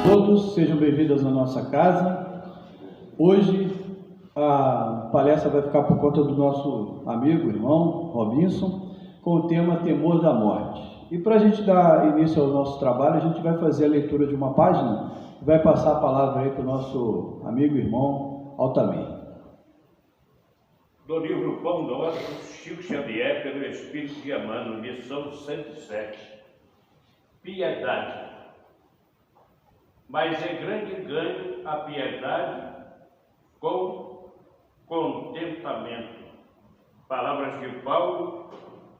todos, sejam bem-vindos na nossa casa. Hoje a palestra vai ficar por conta do nosso amigo, irmão Robinson, com o tema Temor da Morte. E para a gente dar início ao nosso trabalho, a gente vai fazer a leitura de uma página e vai passar a palavra aí para o nosso amigo e irmão Altamir. Do livro Pão Nosso, Chico Xavier, pelo Espírito de Emmanuel, lição 107. Piedade. Mas é grande ganho a piedade com contentamento. Palavras de Paulo,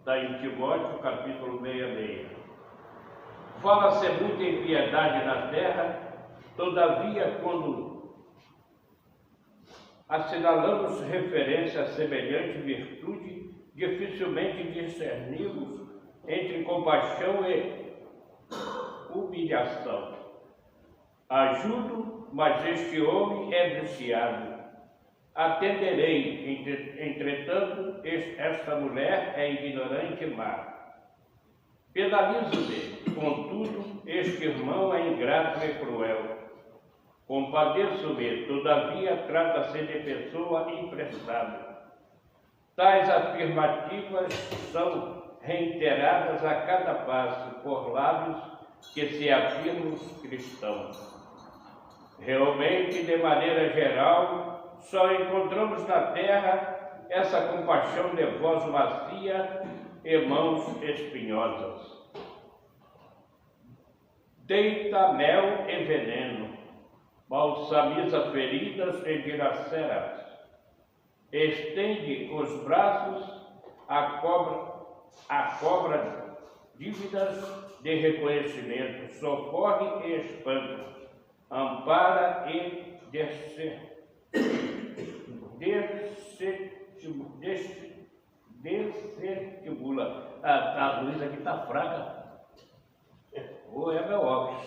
da em Timóteo, capítulo 66. Fala-se muito em piedade na terra, todavia, quando assinalamos referência a semelhante virtude, dificilmente discernimos entre compaixão e humilhação. Ajudo, mas este homem é viciado. Atenderei, entretanto, esta mulher é ignorante e má. Penalizo-me, contudo, este irmão é ingrato e cruel. Compadeço-me, todavia trata-se de pessoa imprestável. Tais afirmativas são reiteradas a cada passo por lábios que se afirmam cristãos. Realmente, de maneira geral, só encontramos na terra essa compaixão de voz macia e mãos espinhosas. Deita mel e veneno, balsamiza feridas e dilaceras, estende os braços, a cobra dívidas de reconhecimento, socorre e espanta, ampara e desestimula. A luz aqui está fraca. Ou é meu óculos.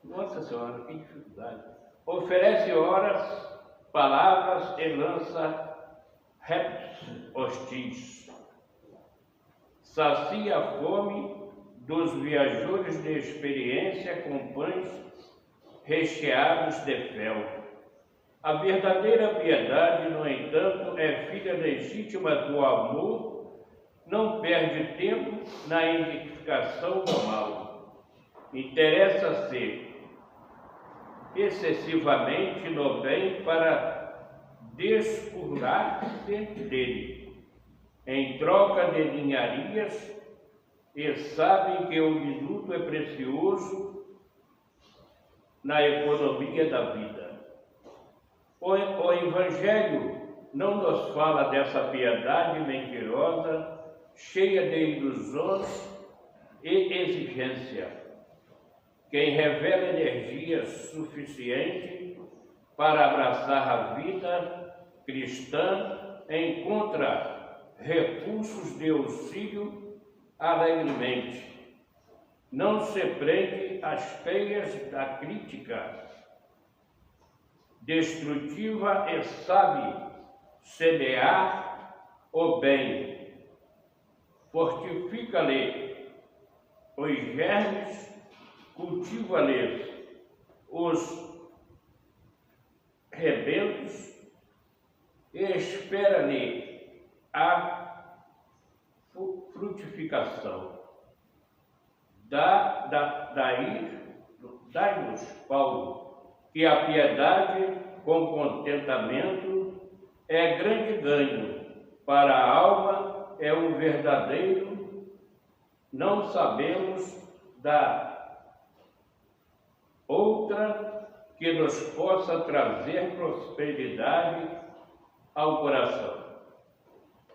Nossa Senhora, que dificuldade. Oferece horas, palavras e lança répteis hostis. Sacia a fome dos viajores de experiência com pães recheados de fel. A verdadeira piedade, no entanto, é filha legítima do amor, não perde tempo na identificação do mal. Interessa-se excessivamente no bem para descurrar-se dele, em troca de ninharias, e sabem que o minuto é precioso na economia da vida. O Evangelho não nos fala dessa piedade mentirosa, cheia de ilusões e exigência. Quem revela energia suficiente para abraçar a vida cristã encontra recursos de auxílio alegremente. Não se prende às peias da crítica destrutiva e sabe semear o bem. Fortifica-lhe os germes, cultiva-lhes os rebentos e espera-lhe a frutificação. Dai-nos, Paulo, que a piedade com contentamento é grande ganho para a alma, é um verdadeiro. Não sabemos da outra que nos possa trazer prosperidade ao coração.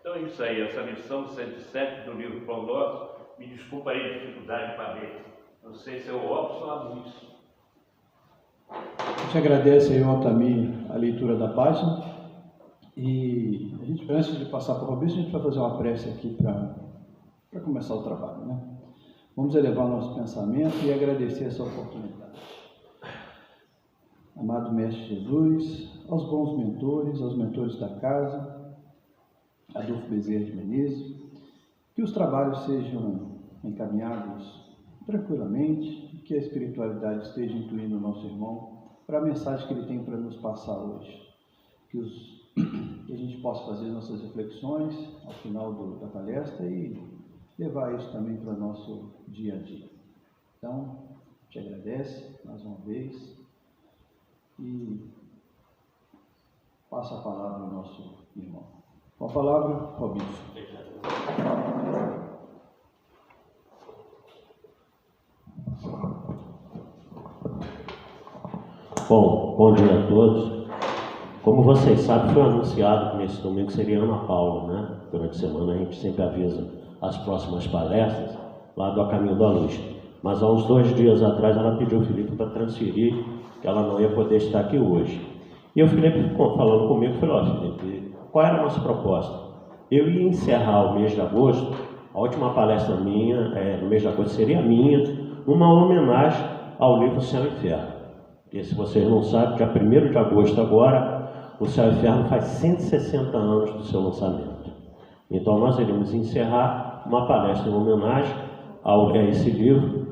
Então é isso aí, essa lição 107 do livro Pão Nosso. Me desculpa aí a dificuldade para ler. Não sei se é o óculos ou a luz. A gente agradece aí ao Altamir a leitura da página. E a gente, antes de passar para o Robinho, a gente vai fazer uma prece aqui para começar o trabalho, né? Vamos elevar nosso pensamento e agradecer essa oportunidade. Amado Mestre Jesus, aos bons mentores, aos mentores da casa, Adolfo Bezerra de Menezes, que os trabalhos sejam encaminhados tranquilamente, que a espiritualidade esteja intuindo o nosso irmão para a mensagem que ele tem para nos passar hoje. Que a gente possa fazer nossas reflexões ao final da palestra e levar isso também para o nosso dia a dia. Então, te agradece mais uma vez e passa a palavra ao nosso irmão. Com a palavra, Robinson. Bom dia a todos. Como vocês sabem, foi anunciado que nesse domingo seria Ana Paula, né? Durante a semana a gente sempre avisa as próximas palestras lá do A Caminho da Luz. Mas há uns 2 dias atrás ela pediu ao Felipe para transferir, que ela não ia poder estar aqui hoje. E o Felipe, falando comigo, falou: ó, Felipe, qual era a nossa proposta? Eu ia encerrar o mês de agosto, a última palestra minha, no mês de agosto seria minha, uma homenagem ao livro Céu e Inferno. E se vocês não sabem, dia 1º de agosto agora, o Céu e Inferno faz 160 anos do seu lançamento. Então nós iremos encerrar uma palestra em homenagem a esse livro.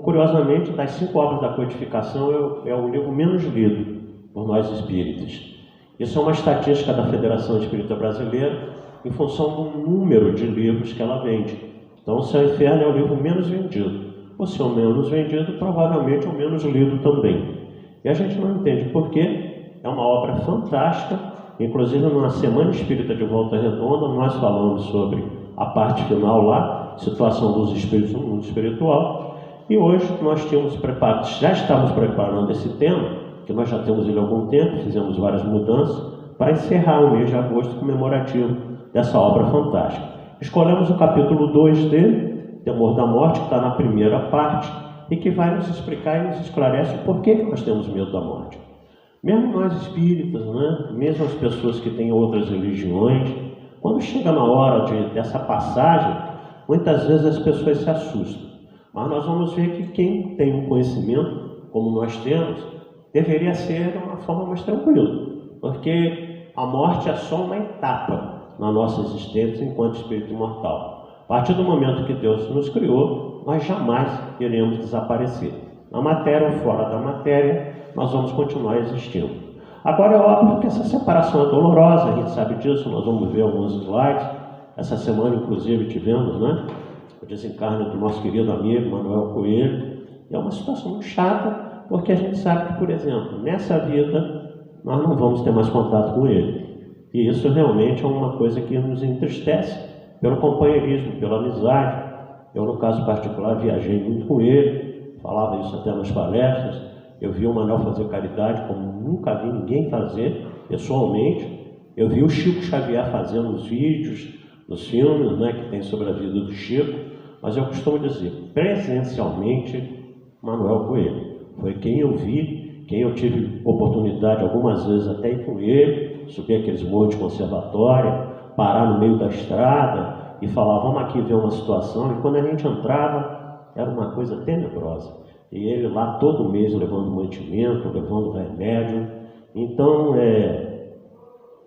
Curiosamente, das 5 obras da codificação, é o livro menos lido por nós espíritas. Isso é uma estatística da Federação Espírita Brasileira, em função do número de livros que ela vende. Então o Céu e Inferno é o livro menos vendido. Por ser o menos vendido, provavelmente o menos lido também. E a gente não entende por quê. É uma obra fantástica. Inclusive, numa Semana Espírita de Volta Redonda, nós falamos sobre a parte final lá, situação dos espíritos no mundo espiritual. E hoje nós já estamos preparando esse tema, que nós já temos ele há algum tempo, fizemos várias mudanças, para encerrar o mês de agosto comemorativo dessa obra fantástica. Escolhemos o capítulo 2 dele, Temor da Morte, que está na primeira parte, e que vai nos explicar e nos esclarece por que nós temos medo da morte. Mesmo nós espíritas, né? Mesmo as pessoas que têm outras religiões, quando chega na hora dessa passagem, muitas vezes as pessoas se assustam. Mas nós vamos ver que quem tem um conhecimento, como nós temos, deveria ser de uma forma mais tranquila, porque a morte é só uma etapa na nossa existência enquanto espírito imortal. A partir do momento que Deus nos criou, nós jamais iremos desaparecer. Na matéria ou fora da matéria, nós vamos continuar existindo. Agora é óbvio que essa separação é dolorosa, a gente sabe disso, nós vamos ver alguns slides. Essa semana, inclusive, tivemos, né, o desencarne do nosso querido amigo Manuel Coelho. É uma situação muito chata, porque a gente sabe que, por exemplo, nessa vida, nós não vamos ter mais contato com ele. E isso realmente é uma coisa que nos entristece, pelo companheirismo, pela amizade. Eu, no caso particular, viajei muito com ele, falava isso até nas palestras. Eu vi o Manuel fazer caridade como nunca vi ninguém fazer, pessoalmente. Eu vi o Chico Xavier fazendo os vídeos, os filmes, né, que tem sobre a vida do Chico. Mas eu costumo dizer, presencialmente, Manuel Coelho. Foi quem eu vi, quem eu tive oportunidade algumas vezes até ir com ele, subir aqueles morros de conservatória, parar no meio da estrada e falar: vamos aqui ver uma situação. E quando a gente entrava, era uma coisa tenebrosa. E ele lá todo mês levando mantimento, levando remédio. Então,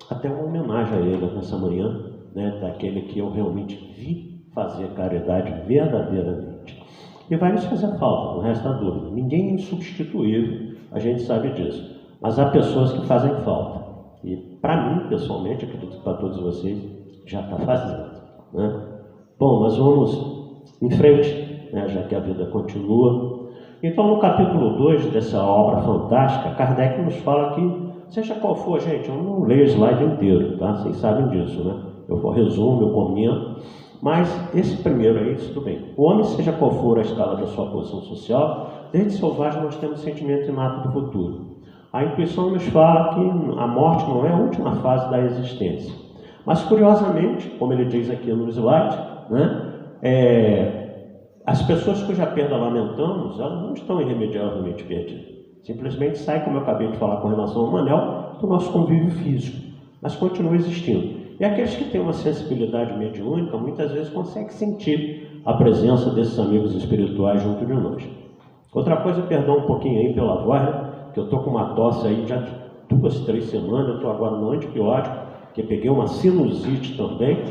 até uma homenagem a ele nessa manhã, né, daquele que eu realmente vi fazer caridade verdadeiramente. E vai nos fazer falta, não resta dúvida. Ninguém é insubstituível, a gente sabe disso. Mas há pessoas que fazem falta. E para mim, pessoalmente, acredito que para todos vocês, já está fazendo, né? Bom, mas vamos em frente, né, já que a vida continua. Então, no capítulo 2 dessa obra fantástica, Kardec nos fala que, seja qual for, gente, eu não leio o slide inteiro, tá? Vocês sabem disso, né? Eu resumo, eu comento. Mas esse primeiro aí, tudo bem. O homem, seja qual for a escala da sua posição social, desde selvagem nós temos sentimento inato do futuro. A intuição nos fala que a morte não é a última fase da existência. Mas, curiosamente, como ele diz aqui no slide, né, as pessoas cuja perda lamentamos, elas não estão irremediavelmente perdidas. Simplesmente sai, como eu acabei de falar com relação ao Manel, do nosso convívio físico, mas continua existindo. E aqueles que têm uma sensibilidade mediúnica, muitas vezes conseguem sentir a presença desses amigos espirituais junto de nós. Outra coisa, perdão um pouquinho aí pela voz, né? Que eu estou com uma tosse aí já de 2, 3 semanas, eu estou agora no antibiótico, que peguei uma sinusite também.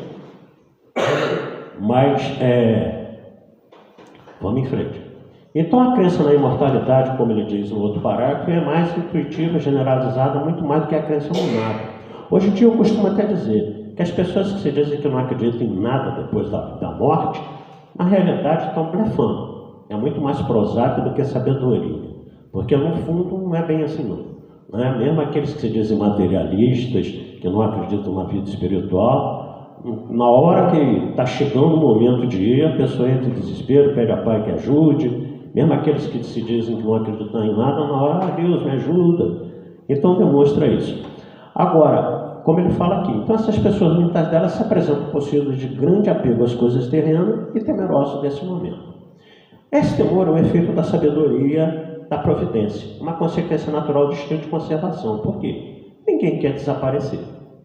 Mas, vamos em frente. Então a crença na imortalidade, como ele diz no outro parágrafo, é mais intuitiva, generalizada, muito mais do que a crença no nada. Hoje em dia eu costumo até dizer que as pessoas que se dizem que não acreditam em nada depois da morte, na realidade estão blefando. É muito mais prosaico do que sabedoria, porque no fundo não é bem assim não. É? Mesmo aqueles que se dizem materialistas, que não acreditam na vida espiritual, na hora que está chegando o momento de ir, a pessoa entra em desespero, pede a Pai que ajude. Mesmo aqueles que se dizem que não acreditam em nada, na hora, Deus me ajuda. Então demonstra isso. Agora, como ele fala aqui, então essas pessoas, muitas delas se apresentam possuídas de grande apego às coisas terrenas e temerosas desse momento. Esse temor é um efeito da sabedoria da providência, uma consequência natural do instinto de conservação. Por quê? Ninguém quer desaparecer.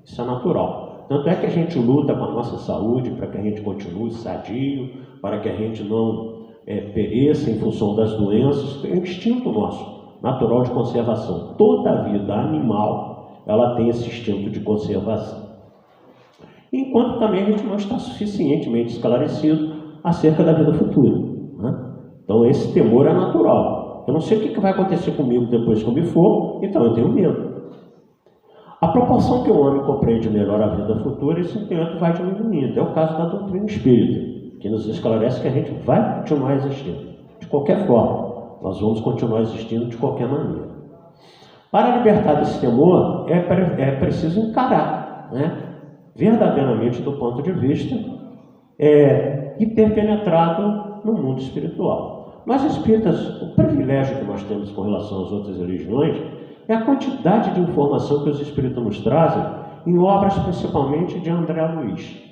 Isso é natural. Tanto é que a gente luta com a nossa saúde para que a gente continue sadio, para que a gente não pereça em função das doenças. É um instinto nosso, natural de conservação. Toda a vida animal, ela tem esse instinto de conservação. Enquanto também a gente não está suficientemente esclarecido acerca da vida futura, né? Então esse temor é natural. Eu não sei o que vai acontecer comigo depois que eu me for, então eu tenho medo. A proporção que o homem compreende melhor a vida futura, esse entendimento vai diminuindo. É o caso da doutrina espírita, que nos esclarece que a gente vai continuar existindo, de qualquer forma. Nós vamos continuar existindo de qualquer maneira. Para libertar desse temor, é preciso encarar, né, verdadeiramente do ponto de vista e ter penetrado no mundo espiritual. Nós espíritas, o privilégio que nós temos com relação às outras religiões é a quantidade de informação que os espíritas nos trazem em obras principalmente de André Luiz.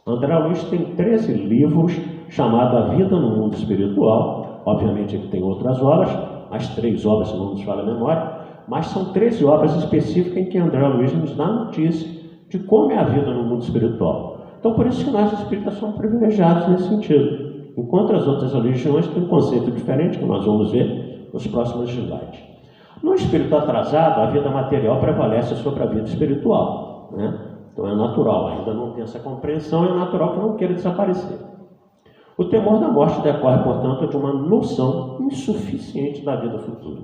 André Luiz tem 13 livros chamados A Vida no Mundo Espiritual. Obviamente ele tem outras obras, as 3 obras, se não nos falha a memória, mas são 13 obras específicas em que André Luiz nos dá notícia de como é a vida no mundo espiritual. Então por isso que nós espíritas somos privilegiados nesse sentido. Enquanto as outras religiões têm um conceito diferente, que nós vamos ver nos próximos slides. No espírito atrasado, a vida material prevalece sobre a vida espiritual, né? Então é natural, ainda não tem essa compreensão, é natural que não queira desaparecer. O temor da morte decorre, portanto, de uma noção insuficiente da vida futura.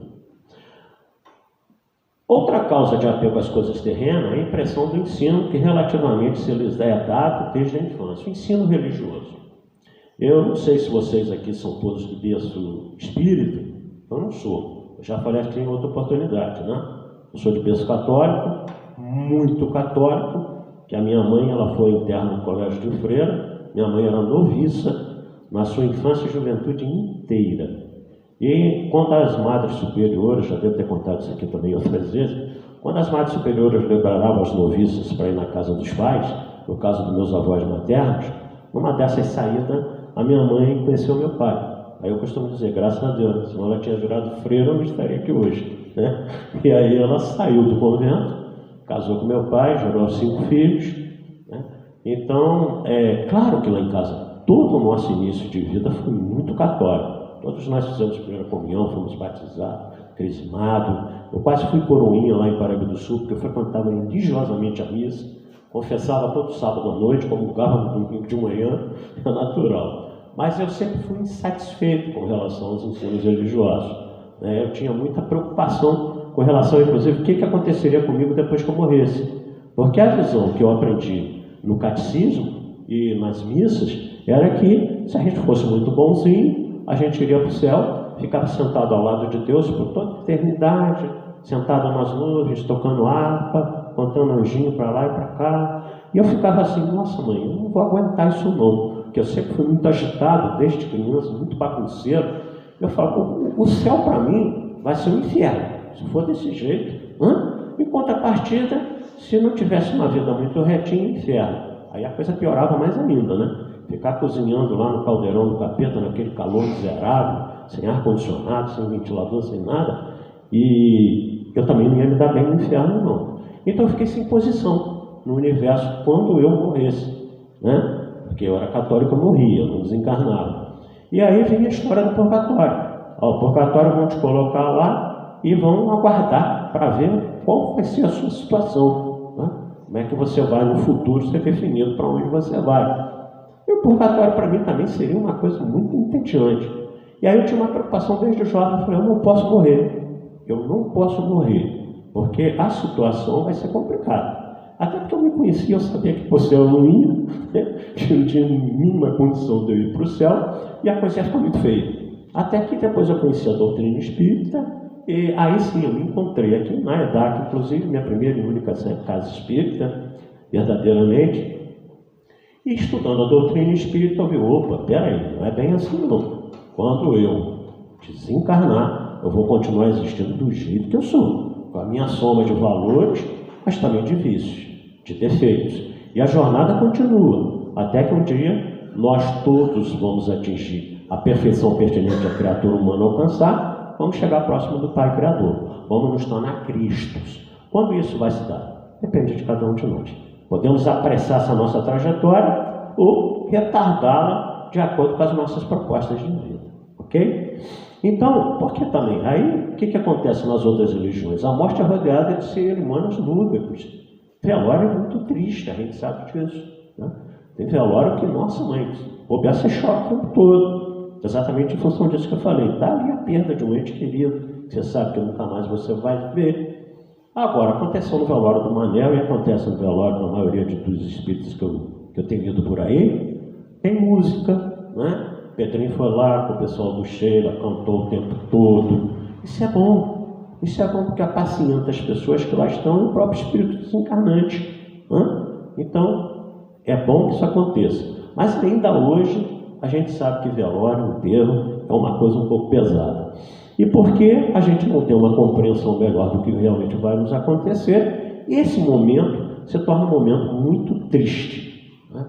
Outra causa de apego às coisas terrenas é a impressão do ensino que relativamente se lhes é dado desde a infância, o ensino religioso. Eu não sei se vocês aqui são todos de berço espírita, eu não sou. Eu já falei aqui em outra oportunidade, né? Eu sou de berço católico, muito católico, que a minha mãe ela foi interna no colégio de freira, minha mãe era noviça na sua infância e juventude inteira. E quando as madres superiores, já devo ter contado isso aqui também outras vezes, quando as madres superiores liberavam as noviças para ir na casa dos pais, no caso dos meus avós maternos, numa dessas saídas, a minha mãe conheceu meu pai. Aí eu costumo dizer, graças a Deus, senão ela tinha virado freira, eu não estaria aqui hoje, né? E aí ela saiu do convento, casou com meu pai, gerou 5 filhos, né? Então, claro que lá em casa, todo o nosso início de vida foi muito católico. Todos nós fizemos primeira comunhão, fomos batizados, crismados. Eu quase fui coroinha lá em Paraíba do Sul, porque eu frequentava religiosamente a missa, confessava todo sábado à noite, comungava no domingo de manhã, é natural. Mas eu sempre fui insatisfeito com relação aos ensinos religiosos, né? Eu tinha muita preocupação com relação, inclusive, o que aconteceria comigo depois que eu morresse. Porque a visão que eu aprendi no catecismo e nas missas era que, se a gente fosse muito bonzinho, a gente iria para o céu, ficava sentado ao lado de Deus por toda a eternidade, sentado nas nuvens, tocando harpa, contando anjinho para lá e para cá. E eu ficava assim, nossa mãe, eu não vou aguentar isso não, porque eu sempre fui muito agitado desde criança, muito bagunceiro. Eu falo, o céu para mim vai ser um inferno, se for desse jeito. Em contrapartida, se não tivesse uma vida muito retinha, inferno. Aí a coisa piorava mais ainda, né? Ficar cozinhando lá no caldeirão do capeta, naquele calor miserável, sem ar-condicionado, sem ventilador, sem nada. E eu também não ia me dar bem no inferno, não. Então eu fiquei sem posição no universo quando eu morresse, né? Porque eu era católico, eu morria, eu não desencarnava. E aí vem a história do purgatório. O purgatório vão te colocar lá e vão aguardar para ver qual vai ser a sua situação, né? Como é que você vai no futuro ser definido para onde você vai. E o purgatório para mim também seria uma coisa muito entediante. E aí eu tinha uma preocupação desde jovem, eu falei, eu não posso morrer. Eu não posso morrer, porque a situação vai ser complicada. Até porque eu me conhecia, eu sabia que por céu eu não ia, né? Eu não tinha mínima condição de eu ir para o céu, e a coisa ia ficar muito feia. Até que depois eu conheci a doutrina espírita, e aí sim eu me encontrei aqui na EDAC, inclusive, minha primeira e única casa espírita, verdadeiramente. E estudando a doutrina espírita, eu vi, opa, peraí, não é bem assim não. Quando eu desencarnar, eu vou continuar existindo do jeito que eu sou, com a minha soma de valores, mas também de vícios, de defeitos. E a jornada continua, até que um dia nós todos vamos atingir a perfeição pertinente à criatura humana alcançar, vamos chegar próximo do Pai Criador, vamos nos tornar Cristos. Quando isso vai se dar? Depende de cada um de nós. Podemos apressar essa nossa trajetória ou retardá-la de acordo com as nossas propostas de vida, ok? Então, por que também? Aí, o que acontece nas outras religiões? A morte é rodeada de cerimônias lúdicas. Velório é muito triste, a gente sabe disso, né? Tem velório que, nossa mãe, bobear você chora o tempo todo, exatamente em função disso que eu falei. Está ali a perda de um ente querido, que você sabe que nunca mais você vai ver. Agora, aconteceu no velório do Manel e acontece no velório da maioria dos espíritos que eu tenho ido por aí, tem música, né? Pedrinho foi lá com o pessoal do Sheila, cantou o tempo todo. Isso é bom porque apacienta as pessoas que lá estão e o próprio espírito desencarnante, né? Então, é bom que isso aconteça. Mas ainda hoje, a gente sabe que velório, enterro, é uma coisa um pouco pesada. E porque a gente não tem uma compreensão melhor do que realmente vai nos acontecer, esse momento se torna um momento muito triste, né?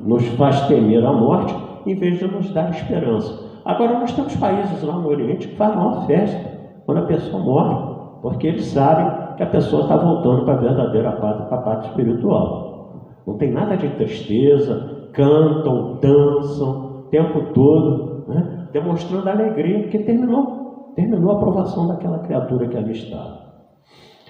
Nos faz temer a morte, em vez de nos dar esperança. Agora, nós temos países lá no Oriente que fazem uma festa quando a pessoa morre, porque eles sabem que a pessoa está voltando para a verdadeira pátria, para a pátria espiritual. Não tem nada de tristeza, cantam, dançam o tempo todo, né? Demonstrando alegria, porque terminou a aprovação daquela criatura que ali estava.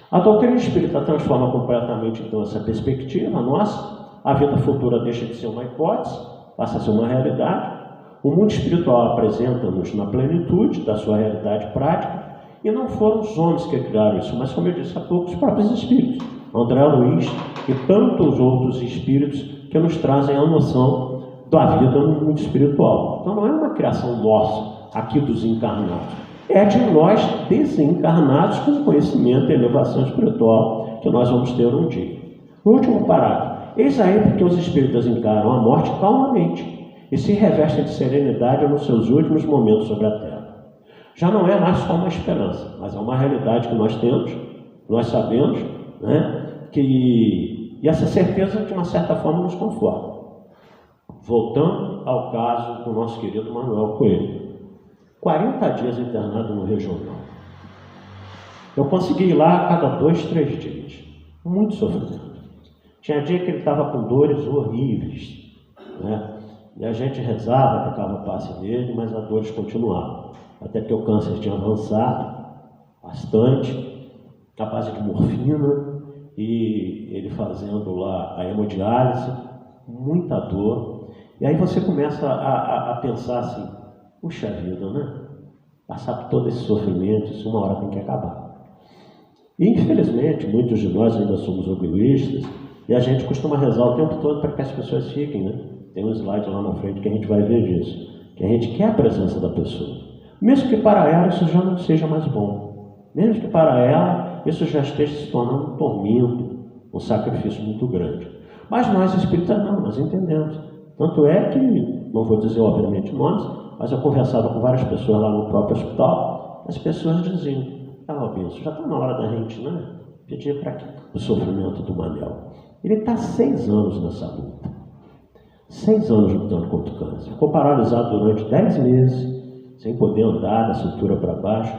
A doutrina espírita transforma completamente, então, essa perspectiva nossa. A vida futura deixa de ser uma hipótese, passa a ser uma realidade. O mundo espiritual apresenta-nos na plenitude da sua realidade prática, e não foram os homens que criaram isso, mas, como eu disse há pouco, os próprios espíritos, André Luiz e tantos outros espíritos que nos trazem a noção da vida no mundo espiritual. Então não é uma criação nossa, aqui dos encarnados, é de nós desencarnados com conhecimento e elevação espiritual que nós vamos ter um dia. No último parágrafo, eis aí porque os espíritas encaram a morte calmamente e se revestem de serenidade nos seus últimos momentos sobre a terra. Já não é mais só uma esperança, mas é uma realidade que nós temos, nós sabemos, né? E essa certeza, de uma certa forma, nos conforta. Voltando ao caso do nosso querido Manuel Coelho. 40 dias internado no regional. Eu consegui ir lá a cada 2, 3 dias. Muito sofrimento. Tinha dia que ele estava com dores horríveis, né? E a gente rezava, tocava passe nele, mas as dores continuavam. Até que o câncer tinha avançado bastante, à base de morfina, e ele fazendo lá a hemodiálise, muita dor. E aí você começa a pensar assim, puxa vida, né? Passar por todo esse sofrimento, isso uma hora tem que acabar. E infelizmente, muitos de nós ainda somos egoístas, e a gente costuma rezar o tempo todo para que as pessoas fiquem, né? Tem um slide lá na frente que a gente vai ver disso, que a gente quer a presença da pessoa. Mesmo que para ela isso já não seja mais bom. Mesmo que para ela isso já esteja se tornando um tormento, um sacrifício muito grande. Mas nós espíritas não, nós entendemos. Tanto é que, não vou dizer obviamente nomes, mas eu conversava com várias pessoas lá no próprio hospital, as pessoas diziam, Robinson, já está na hora da gente, né? Pedir para o sofrimento do Manel. Ele está 6 anos nessa luta. 6 anos lutando contra o câncer. Ficou paralisado durante 10 meses, sem poder andar da cintura para baixo.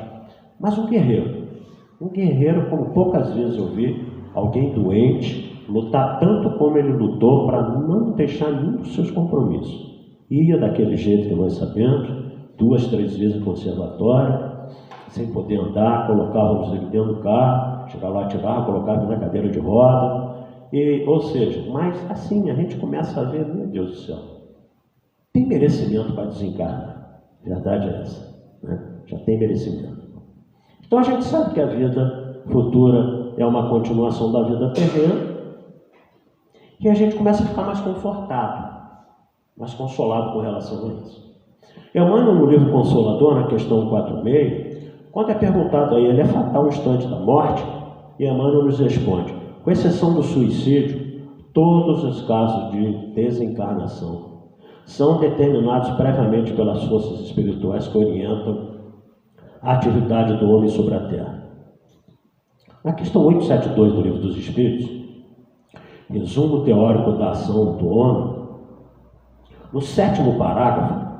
Mas um guerreiro como poucas vezes eu vi alguém doente lutar tanto como ele lutou para não deixar nenhum dos seus compromissos. Ia daquele jeito que nós sabemos, 2, 3 vezes no conservatório, sem poder andar, colocávamos ele dentro do carro, chegava lá, tirava, colocava ele na cadeira de roda. Ou seja, mas assim a gente começa a ver, meu Deus do céu, tem merecimento para desencarnar. A verdade é essa, né? Já tem merecimento. Então a gente sabe que a vida futura é uma continuação da vida terrena e a gente começa a ficar mais confortável, mais consolado com relação a isso. Emmanuel, no livro Consolador, na questão 4.6, quando é perguntado a ele, é fatal o instante da morte? E Emmanuel nos responde, com exceção do suicídio, todos os casos de desencarnação são determinados previamente pelas forças espirituais que orientam a atividade do homem sobre a Terra. Na questão 872 do Livro dos Espíritos, resumo teórico da ação do homem, no 7º parágrafo,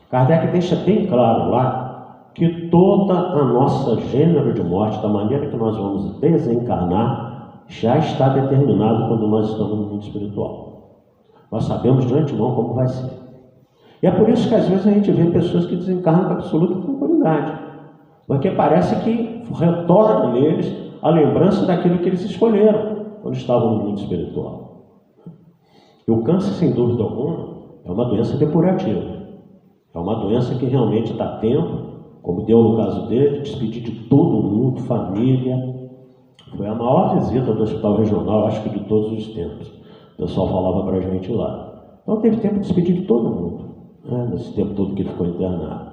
Kardec deixa bem claro lá que toda a nossa gênero de morte, da maneira que nós vamos desencarnar, já está determinado quando nós estamos no mundo espiritual. Nós sabemos de antemão como vai ser. E é por isso que às vezes a gente vê pessoas que desencarnam com absoluta tranquilidade, porque parece que retorna neles a lembrança daquilo que eles escolheram quando estavam no mundo espiritual. E o câncer, sem dúvida alguma, é uma doença depurativa. É uma doença que realmente dá tempo, como deu no caso dele, despedir de todo mundo, família. Foi a maior visita do hospital regional, acho que de todos os tempos. O pessoal falava para a gente lá. Então teve tempo de despedir de todo mundo, né, nesse tempo todo que ele ficou internado.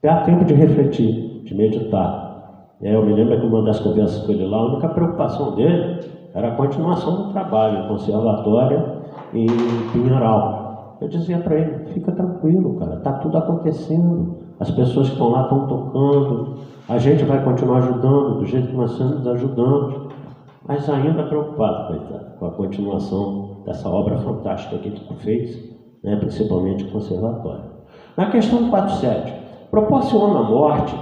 Dá tempo de refletir, de meditar. Eu me lembro que uma das conversas com ele lá, a única preocupação dele era a continuação do trabalho em conservatória em Pinheiral. Eu dizia para ele, fica tranquilo, cara, está tudo acontecendo. As pessoas que estão lá estão tocando, a gente vai continuar ajudando do jeito que nós estamos ajudando, mas ainda preocupado, coitado, com a continuação dessa obra fantástica que ele fez, né, principalmente o conservatório. Na questão 47, proporciona a morte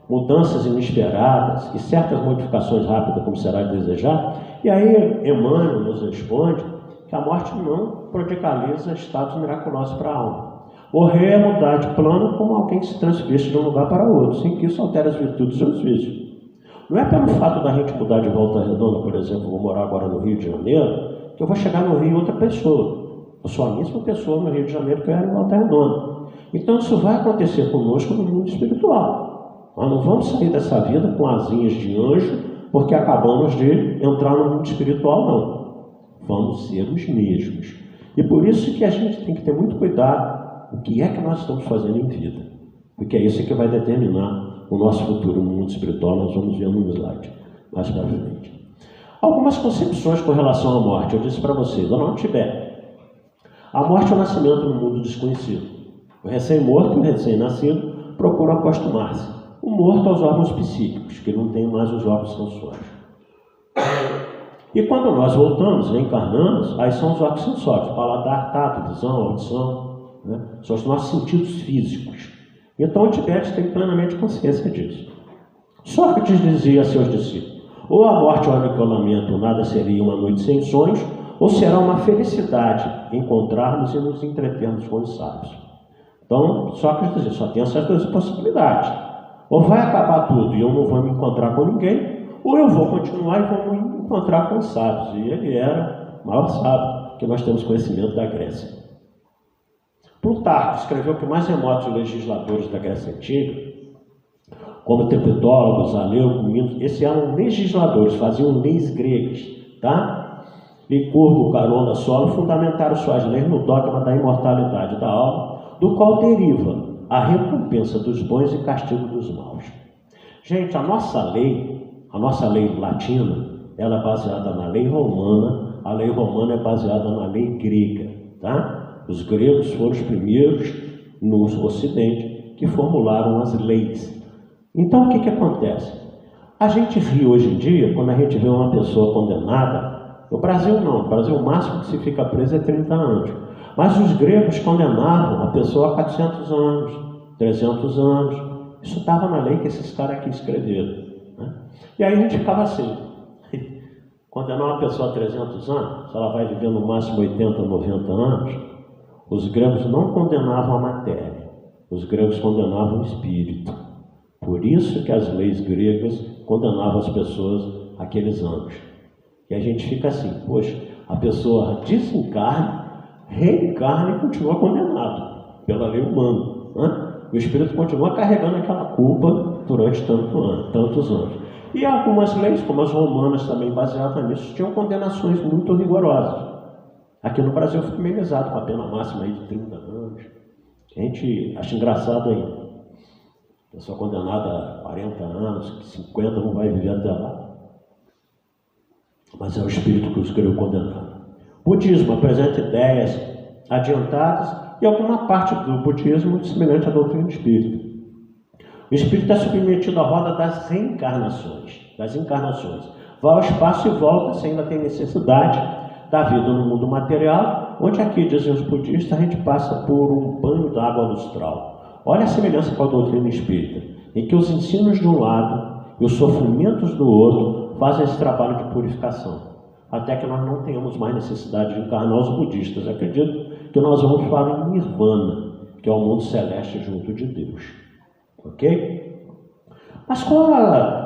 mudanças inesperadas e certas modificações rápidas, como será de desejar, e aí Emmanuel nos responde que a morte não prodigaliza estados miraculosos para a alma. Morrer é mudar de plano como alguém que se transveste de um lugar para outro, sem que isso altere as virtudes e os vícios. Não é pelo fato da gente mudar de Volta Redonda, por exemplo, vou morar agora no Rio de Janeiro, que eu vou chegar no Rio outra pessoa. Eu sou a mesma pessoa no Rio de Janeiro que eu era em Volta Redonda. Então isso vai acontecer conosco no mundo espiritual. Nós não vamos sair dessa vida com asinhas de anjo, porque acabamos de entrar no mundo espiritual, não. Vamos ser os mesmos. E por isso que a gente tem que ter muito cuidado o que é que nós estamos fazendo em vida. Porque é isso que vai determinar o nosso futuro no mundo espiritual. Nós vamos ver no slide mais para frente. Algumas concepções com relação à morte. Eu disse para vocês, eu não tiver. A morte é o nascimento no mundo desconhecido. O recém-morto e o recém-nascido procuram acostumar-se. O morto aos órgãos psíquicos, que não tem mais os órgãos sensórios. E quando nós voltamos, reencarnamos, aí são os órgãos sensórios, paladar, tato, visão, audição, né? São os nossos sentidos físicos. Então o Tibete tem plenamente consciência disso. Sócrates dizia a seus discípulos, ou a morte ou o aniquilamento, nada seria uma noite sem sonhos, ou será uma felicidade encontrarmos e nos entretermos com os sábios. Então, Sócrates dizia, só tem essas duas possibilidades. Ou vai acabar tudo e eu não vou me encontrar com ninguém, ou eu vou continuar e vou me encontrar com os sábios. E ele era o maior sábio que nós temos conhecimento da Grécia. Plutarco escreveu que mais remotos legisladores da Grécia Antiga, como Tepetólogos, Aleuco, Minos, esses eram legisladores, faziam leis gregas, tá? Licurgo, Carona, Solo fundamentaram suas leis no dogma da imortalidade da alma, do qual deriva a recompensa dos bons e castigo dos maus. Gente, a nossa lei latina, ela é baseada na lei romana, a lei romana é baseada na lei grega, tá? Os gregos foram os primeiros no Ocidente que formularam as leis. Então, o que acontece? A gente ri hoje em dia, quando a gente vê uma pessoa condenada, no Brasil não, no Brasil o máximo que se fica preso é 30 anos. Mas os gregos condenavam a pessoa a 400 anos, 300 anos. Isso estava na lei que esses caras aqui escreveram, né? E aí a gente ficava assim, condenar uma pessoa a 300 anos, se ela vai viver no máximo 80, 90 anos, os gregos não condenavam a matéria, os gregos condenavam o espírito. Por isso que as leis gregas condenavam as pessoas àqueles anos. E a gente fica assim, poxa, a pessoa desencarna, reencarna e continua condenado pela lei humana, né? o espírito continua carregando aquela culpa durante tantos anos. E algumas leis, como as romanas também baseadas nisso, tinham condenações muito rigorosas. Aqui no Brasil foi amenizado com a pena máxima aí de 30 anos. A gente acha engraçado ainda. Pessoa condenada a 40 anos, 50 não vai viver até lá. Mas é o espírito que os criou condenado. O budismo apresenta ideias adiantadas e alguma parte do budismo semelhante à doutrina espírita. O espírito é submetido à roda das reencarnações, das encarnações. Vai ao espaço e volta sem ainda ter necessidade da vida no mundo material, onde aqui, dizem os budistas, a gente passa por um banho d'água lustral. Olha a semelhança com a doutrina espírita, em que os ensinos de um lado e os sofrimentos do outro fazem esse trabalho de purificação, até que nós não tenhamos mais necessidade de encarnar. Os budistas acreditam que nós vamos para o Nirvana, que é o mundo celeste junto de Deus. Ok? Mas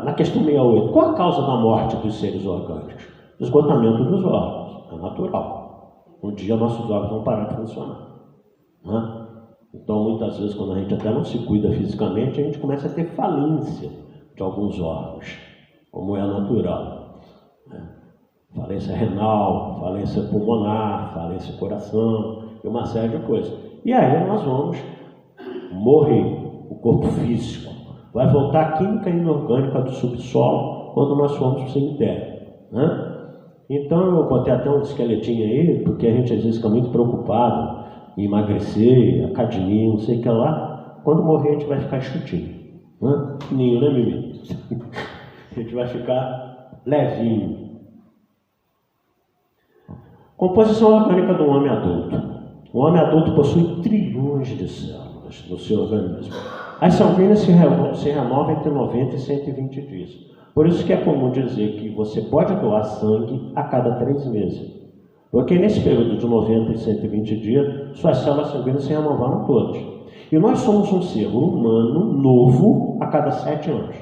na questão 68, qual a causa da morte dos seres orgânicos? Esgotamento dos órgãos. É natural. Um dia nossos órgãos vão parar de funcionar. Né? Então, muitas vezes, quando a gente até não se cuida fisicamente, a gente começa a ter falência de alguns órgãos, como é natural. Né? Falência renal, falência pulmonar, falência do coração, e uma série de coisas. E aí nós vamos morrer, o corpo físico. Vai voltar a química inorgânica do subsolo quando nós formos para o cemitério. Né? Então eu botei até um esqueletinho aí, porque a gente às vezes fica muito preocupado em emagrecer, academia, não sei o que lá. Quando morrer a gente vai ficar chutinho. Né? Fininho, né, Mimi? A gente vai ficar levinho. Composição orgânica do homem adulto. O homem adulto possui trilhões de células no seu organismo. As sanguíneas se renovam entre 90 e 120 dias. Por isso que é comum dizer que você pode doar sangue a cada 3 meses. Porque nesse período de 90 e 120 dias, suas células sanguíneas se renovaram todas. E nós somos um ser humano novo a cada 7 anos.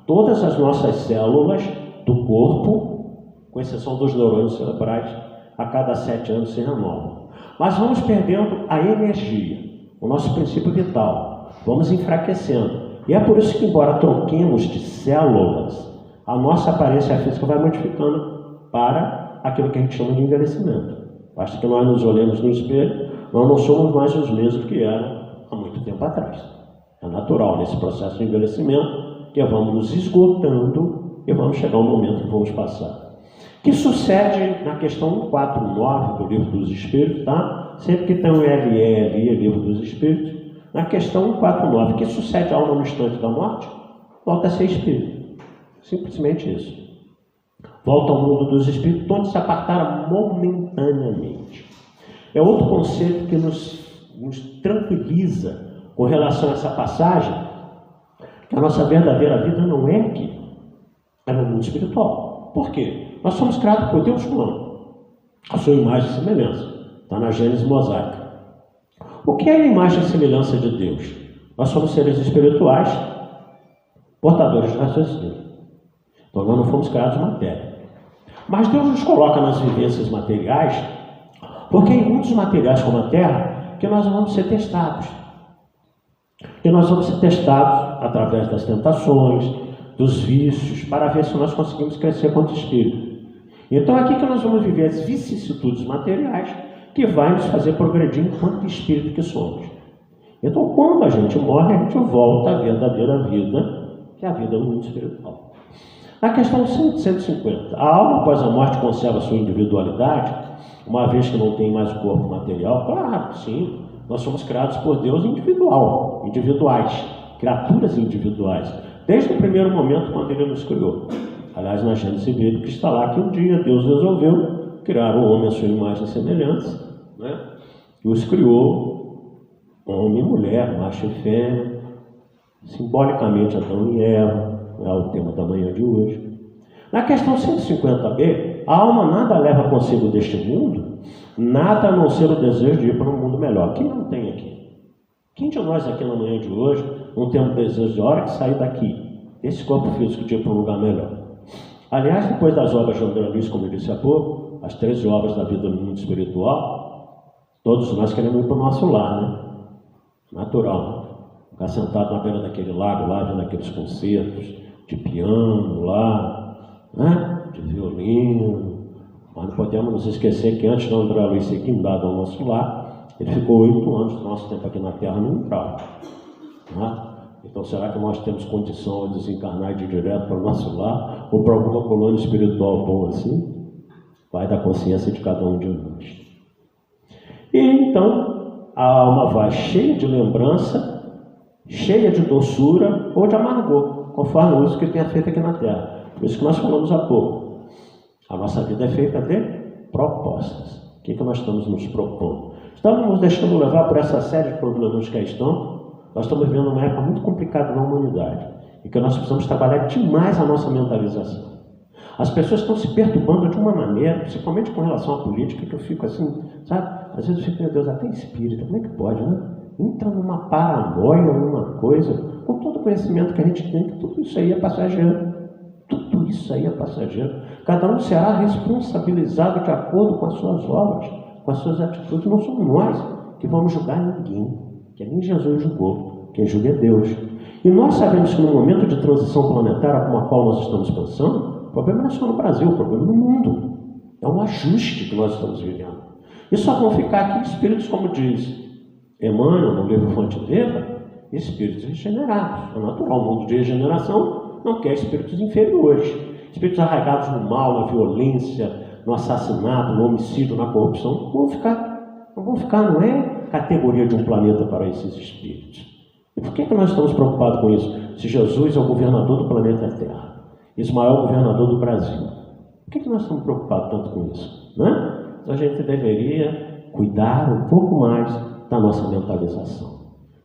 Todas as nossas células do corpo, com exceção dos neurônios cerebrais, a cada 7 anos se renovam. Mas vamos perdendo a energia, o nosso princípio vital. Vamos enfraquecendo. E é por isso que, embora troquemos de células, a nossa aparência física vai modificando para aquilo que a gente chama de envelhecimento. Basta que nós nos olhemos no espelho, nós não somos mais os mesmos que eram há muito tempo atrás. É natural nesse processo de envelhecimento que vamos nos esgotando e vamos chegar ao momento que vamos passar. Que sucede na questão 149 do Livro dos Espíritos, tá? Sempre que tem um LE, Livro dos Espíritos, na questão 149, que sucede a alma no instante da morte? Volta a ser espírito. Simplesmente isso. Volta ao mundo dos espíritos, onde se apartaram momentaneamente. É outro conceito que nos tranquiliza com relação a essa passagem, que a nossa verdadeira vida não é aqui, é no mundo espiritual. Por quê? Nós somos criados por Deus humano, a sua imagem e semelhança. Está na Gênesis mosaica. O que é a imagem e semelhança de Deus? Nós somos seres espirituais, portadores de raciocínio. Então nós não fomos criados de matéria. Mas Deus nos coloca nas vivências materiais, porque em muitos materiais como a Terra, que nós vamos ser testados. E nós vamos ser testados através das tentações, dos vícios, para ver se nós conseguimos crescer quanto espírito. Então é aqui que nós vamos viver as vicissitudes materiais, que vai nos fazer progredir enquanto espírito que somos. Então, quando a gente morre, a gente volta à verdadeira vida, que é a vida no mundo espiritual. Na questão 150, a alma após a morte conserva sua individualidade, uma vez que não tem mais o corpo material? Claro, sim. Nós somos criados por Deus individuais, criaturas individuais, desde o primeiro momento quando Ele nos criou. Aliás, na Gênesis bíblica está lá que um dia Deus resolveu criar o homem à sua imagem e semelhança, né? E os criou homem e mulher, macho e fêmea, simbolicamente Adão e Eva, é o tema da manhã de hoje. Na questão 150b, a alma nada leva consigo deste mundo, nada a não ser o desejo de ir para um mundo melhor. Quem não tem aqui? Quem de nós aqui na manhã de hoje não tem um desejo de hora que sair daqui, desse corpo físico, de ir para um lugar melhor? Aliás, depois das obras de André Luiz, como eu disse há pouco, as 13 obras da vida no mundo espiritual, todos nós queremos ir para o nosso lar, né? Natural. ficar sentado na beira daquele lago lá, vendo aqueles concertos de piano lá, né? De violino. Mas não podemos nos esquecer que antes do André Luiz ser guindado ao nosso lar, ele ficou 8 anos do nosso tempo aqui na Terra no umbral. Né? Então, será que nós temos condição de desencarnar e de ir direto para o nosso lar ou para alguma colônia espiritual boa assim? Vai da consciência de cada um de nós. E então, a alma vai cheia de lembrança, cheia de doçura ou de amargor, conforme o uso que tenha feito aqui na Terra. Por isso que nós falamos há pouco. A nossa vida é feita de propostas. O que nós estamos nos propondo? Estamos nos deixando levar por essa série de problemas que aí estão. Nós estamos vivendo uma época muito complicada na humanidade, em que nós precisamos trabalhar demais a nossa mentalização. As pessoas estão se perturbando de uma maneira, principalmente com relação à política, que eu fico assim, sabe? Às vezes eu fico, meu Deus, até espírita, como é que pode, né? Entra numa paranoia, numa coisa, com todo o conhecimento que a gente tem, que tudo isso aí é passageiro. Tudo isso aí é passageiro. Cada um será responsabilizado de acordo com as suas obras, com as suas atitudes. Não somos nós que vamos julgar ninguém, que nem Jesus julgou. Quem julga é Deus. E nós sabemos que no momento de transição planetária como a qual nós estamos pensando, o problema não é só no Brasil, o problema é no mundo. É um ajuste que nós estamos vivendo. E só vão ficar aqui espíritos, como diz Emmanuel no livro Fonte Viva, espíritos regenerados. É natural, o mundo de regeneração não quer espíritos inferiores. Espíritos arraigados no mal, na violência, no assassinato, no homicídio, na corrupção, não vão ficar, não é categoria de um planeta para esses espíritos. E por que nós estamos preocupados com isso? Se Jesus é o governador do planeta Terra, Ismael é o governador do Brasil, por que nós estamos preocupados tanto com isso? Né? Então a gente deveria cuidar um pouco mais da nossa mentalização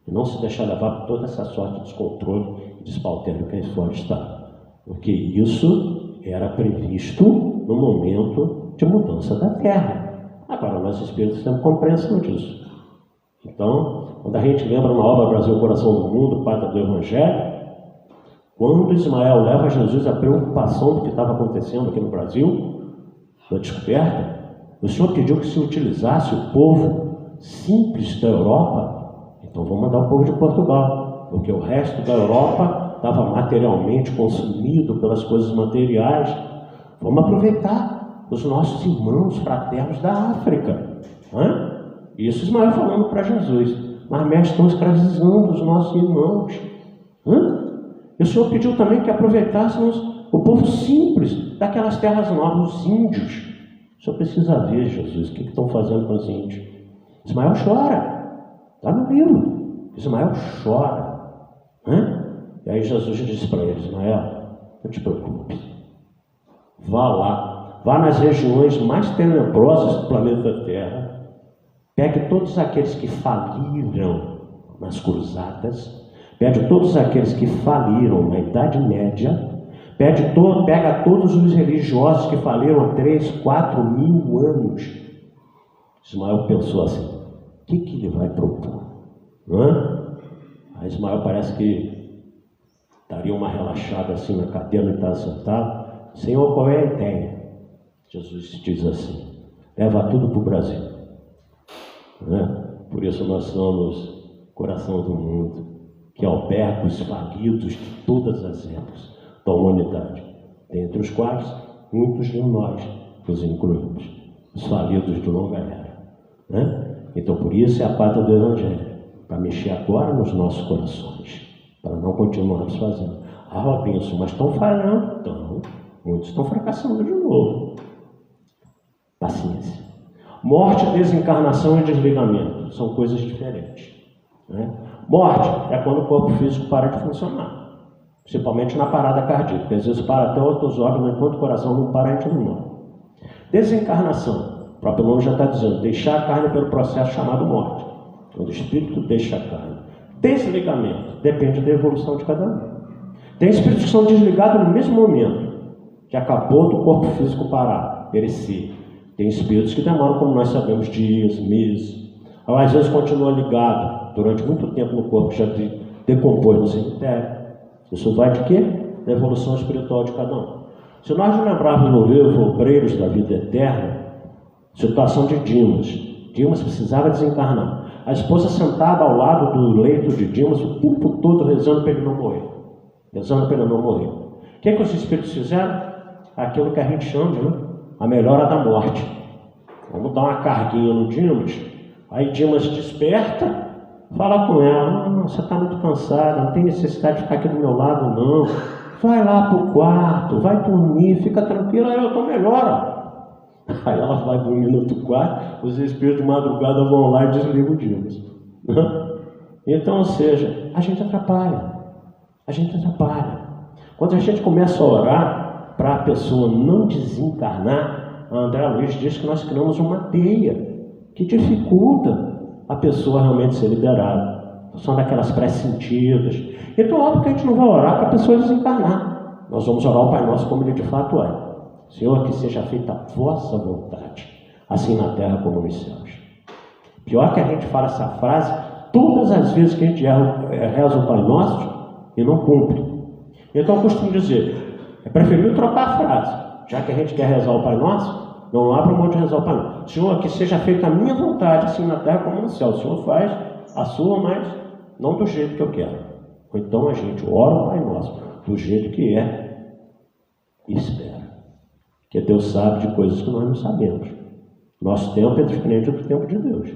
e não se deixar levar por toda essa sorte de descontrole e despautério que aí fora está, porque isso era previsto no momento de mudança da Terra. Agora nós espíritos temos compreensão disso. Então, quando a gente lembra na obra Brasil, Coração do Mundo, Pátria do Evangelho, quando Ismael leva a Jesus a preocupação do que estava acontecendo aqui no Brasil, na descoberta, o Senhor pediu que se utilizasse o povo simples da Europa. Então vamos mandar o povo de Portugal, porque o resto da Europa estava materialmente consumido pelas coisas materiais. Vamos aproveitar os nossos irmãos fraternos da África. Isso Ismael falando para Jesus. Mas mestre, estão escravizando os nossos irmãos. E o Senhor pediu também que aproveitássemos o povo simples daquelas terras novas, os índios. O Senhor precisa ver, Jesus, o que estão fazendo com os índios. Ismael chora. Está no livro. Ismael chora. E aí Jesus disse para ele: Ismael, não te preocupe. Vá lá. Vá nas regiões mais tenebrosas do planeta Terra. Pegue todos aqueles que faliram nas cruzadas. Pede todos aqueles que faliram na Idade Média, pega todos os religiosos que faliram há 3, 4 mil anos. Ismael pensou assim: o que ele vai propor? Aí Ismael parece que daria uma relaxada assim na cadeira e estava sentado. Senhor, qual é a ideia? Jesus diz assim: leva tudo para o Brasil. Por isso nós somos Coração do Mundo, que alberga os falidos de todas as épocas da humanidade, dentre os quais muitos de nós nos incluímos, os falidos de longa era. Então, por isso é a pátria do Evangelho, para mexer agora nos nossos corações, para não continuarmos fazendo. Robinson, mas estão falhando? Então, muitos estão fracassando de novo. Paciência. Morte, desencarnação e desligamento são coisas diferentes. Morte é quando o corpo físico para de funcionar, principalmente na parada cardíaca, porque às vezes para até outros órgãos, enquanto o coração não para, a gente não morre. Desencarnação, o próprio nome já está dizendo, deixar a carne pelo processo chamado morte, quando o espírito deixa a carne. Desligamento, depende da evolução de cada um. Tem espíritos que são desligados no mesmo momento que acabou do corpo físico parar, perecer. Tem espíritos que demoram, como nós sabemos, dias, meses. Às vezes continua ligado durante muito tempo no corpo, já decompôs no cemitério. Isso vai de quê? Da evolução espiritual de cada um. Se nós lembrarmos no livro Obreiros da Vida Eterna, situação de Dimas. Dimas precisava desencarnar. A esposa sentada ao lado do leito de Dimas o tempo todo rezando para ele não morrer. Rezando para ele não morrer. O que os espíritos fizeram? Aquilo que a gente chama, né? A melhora da morte. Vamos dar uma carguinha no Dimas. Aí Dimas desperta, fala com ela: não, você está muito cansada, não tem necessidade de ficar aqui do meu lado, não. Vai lá para o quarto, vai dormir, fica tranquila, eu estou melhor. Aí ela vai dormir no outro quarto, os espíritos de madrugada vão lá e desligam o Dimas. Então, ou seja, a gente atrapalha. A gente atrapalha. Quando a gente começa a orar para a pessoa não desencarnar, a André Luiz diz que nós criamos uma teia que dificulta a pessoa realmente ser liberada. São daquelas pré-sentidas. Então, óbvio que a gente não vai orar para a pessoa desencarnar. Nós vamos orar ao Pai Nosso como ele de fato é. Senhor, que seja feita a vossa vontade, assim na terra como nos céus. Pior que a gente fala essa frase todas as vezes que a gente reza o Pai Nosso e não cumpre. Então eu costumo dizer, é preferível trocar a frase. Já que a gente quer rezar o Pai Nosso, não abra mão de rezar o Pai Nosso. Senhor, que seja feita a minha vontade, assim na terra como no céu. O Senhor faz a sua, mas não do jeito que eu quero. Ou então a gente ora o Pai Nosso do jeito que é e espera. Porque Deus sabe de coisas que nós não sabemos. Nosso tempo é diferente do tempo de Deus.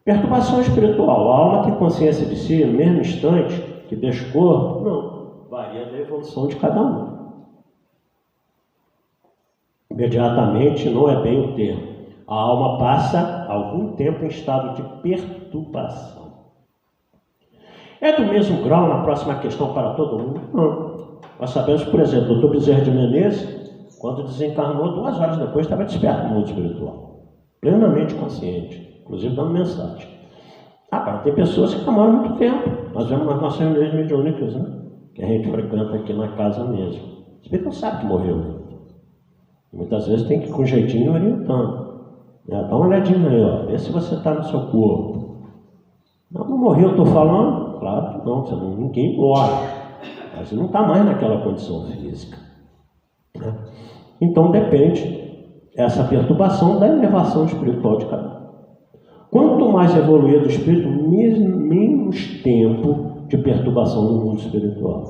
Perturbação espiritual. A alma tem consciência de si no mesmo instante que deixa o corpo? Não. Varia da evolução de cada um. Imediatamente não é bem o termo. A alma passa algum tempo em estado de perturbação. É do mesmo grau na próxima questão para todo mundo? Não. Nós sabemos, por exemplo, o Dr. Bezerra de Menezes, quando desencarnou, 2 horas depois estava desperto no mundo espiritual, plenamente consciente, inclusive dando mensagem. Agora, tem pessoas que demoram muito tempo. Nós vemos nas nossas reuniões mediúnicas, né? Que a gente frequenta aqui na casa mesmo. O espírito não sabe que morreu, né? Muitas vezes tem que ir com jeitinho orientando. Dá uma olhadinha aí, ó, vê se você está no seu corpo. Não morreu, eu estou falando? Claro que não, ninguém morre. Mas você não está mais naquela condição física. Né? Então depende essa perturbação da elevação espiritual de cada um. Quanto mais evoluído o espírito, menos tempo de perturbação no mundo espiritual.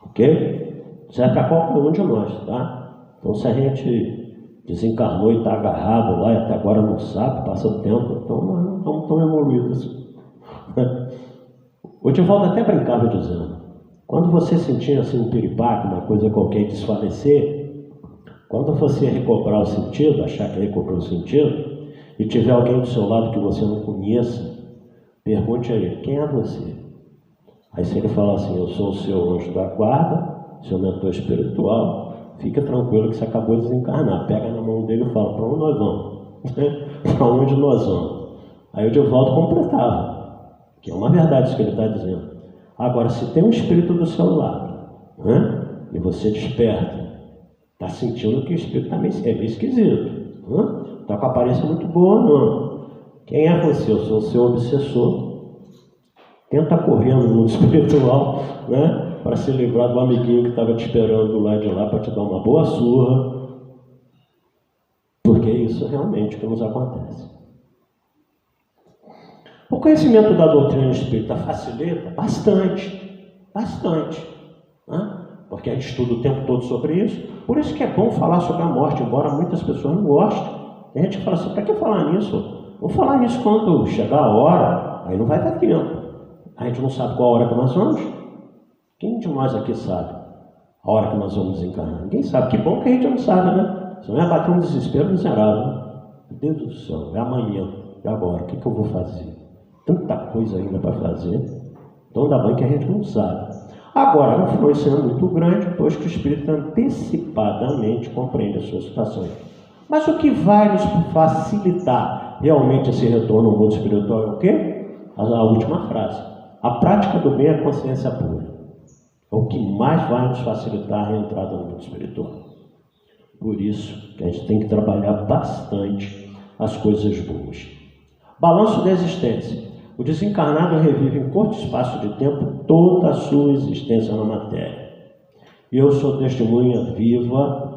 Ok? Isso é para qualquer um de nós, tá? Então se a gente desencarnou e está agarrado lá e até agora não sabe, passa o tempo, então nós não estamos tão evoluídos. O Divaldo até brincava dizendo, quando você sentir assim um piripaque, uma coisa qualquer desfalecer, quando você recobrar o sentido, achar que recobrou o sentido, e tiver alguém do seu lado que você não conheça, pergunte a ele, quem é você? Aí se ele falar assim, eu sou o seu anjo da guarda, seu mentor espiritual, fica tranquilo que você acabou de desencarnar. Pega na mão dele e fala, para onde nós vamos? Para onde nós vamos? Aí o Divaldo completava, que é uma verdade isso que ele está dizendo. Agora, se tem um espírito do seu lado, né, e você desperta, está sentindo que o espírito está meio esquisito, está com a aparência muito boa, não. Quem é você? Eu sou o seu obsessor. Tenta correr no mundo espiritual, né, para se livrar do amiguinho que estava te esperando do lado de lá para te dar uma boa surra, porque é isso realmente que nos acontece. O conhecimento da doutrina espírita facilita bastante, né? Porque a gente estuda o tempo todo sobre isso. Por isso que é bom falar sobre a morte, embora muitas pessoas não gostem. E a gente fala assim, para que falar nisso? Vamos falar nisso quando chegar a hora, aí não vai dar tempo. A gente não sabe qual a hora que nós vamos. Quem de nós aqui sabe a hora que nós vamos desencarnar? Ninguém sabe. Que bom que a gente não sabe, né? Senão ia bater um desespero miserável. Meu Deus do céu, é amanhã, é agora, o que eu vou fazer? Tanta coisa ainda para fazer. Então ainda bem que a gente não sabe. Agora, a influência é muito grande, pois que o espírito antecipadamente compreende as suas situações. Mas o que vai nos facilitar realmente esse retorno ao mundo espiritual é o quê? A última frase. A prática do bem é a consciência pura. É o que mais vai nos facilitar a reentrada no mundo espiritual. Por isso que a gente tem que trabalhar bastante as coisas boas. Balanço da existência. O desencarnado revive em curto espaço de tempo toda a sua existência na matéria. E eu sou testemunha viva,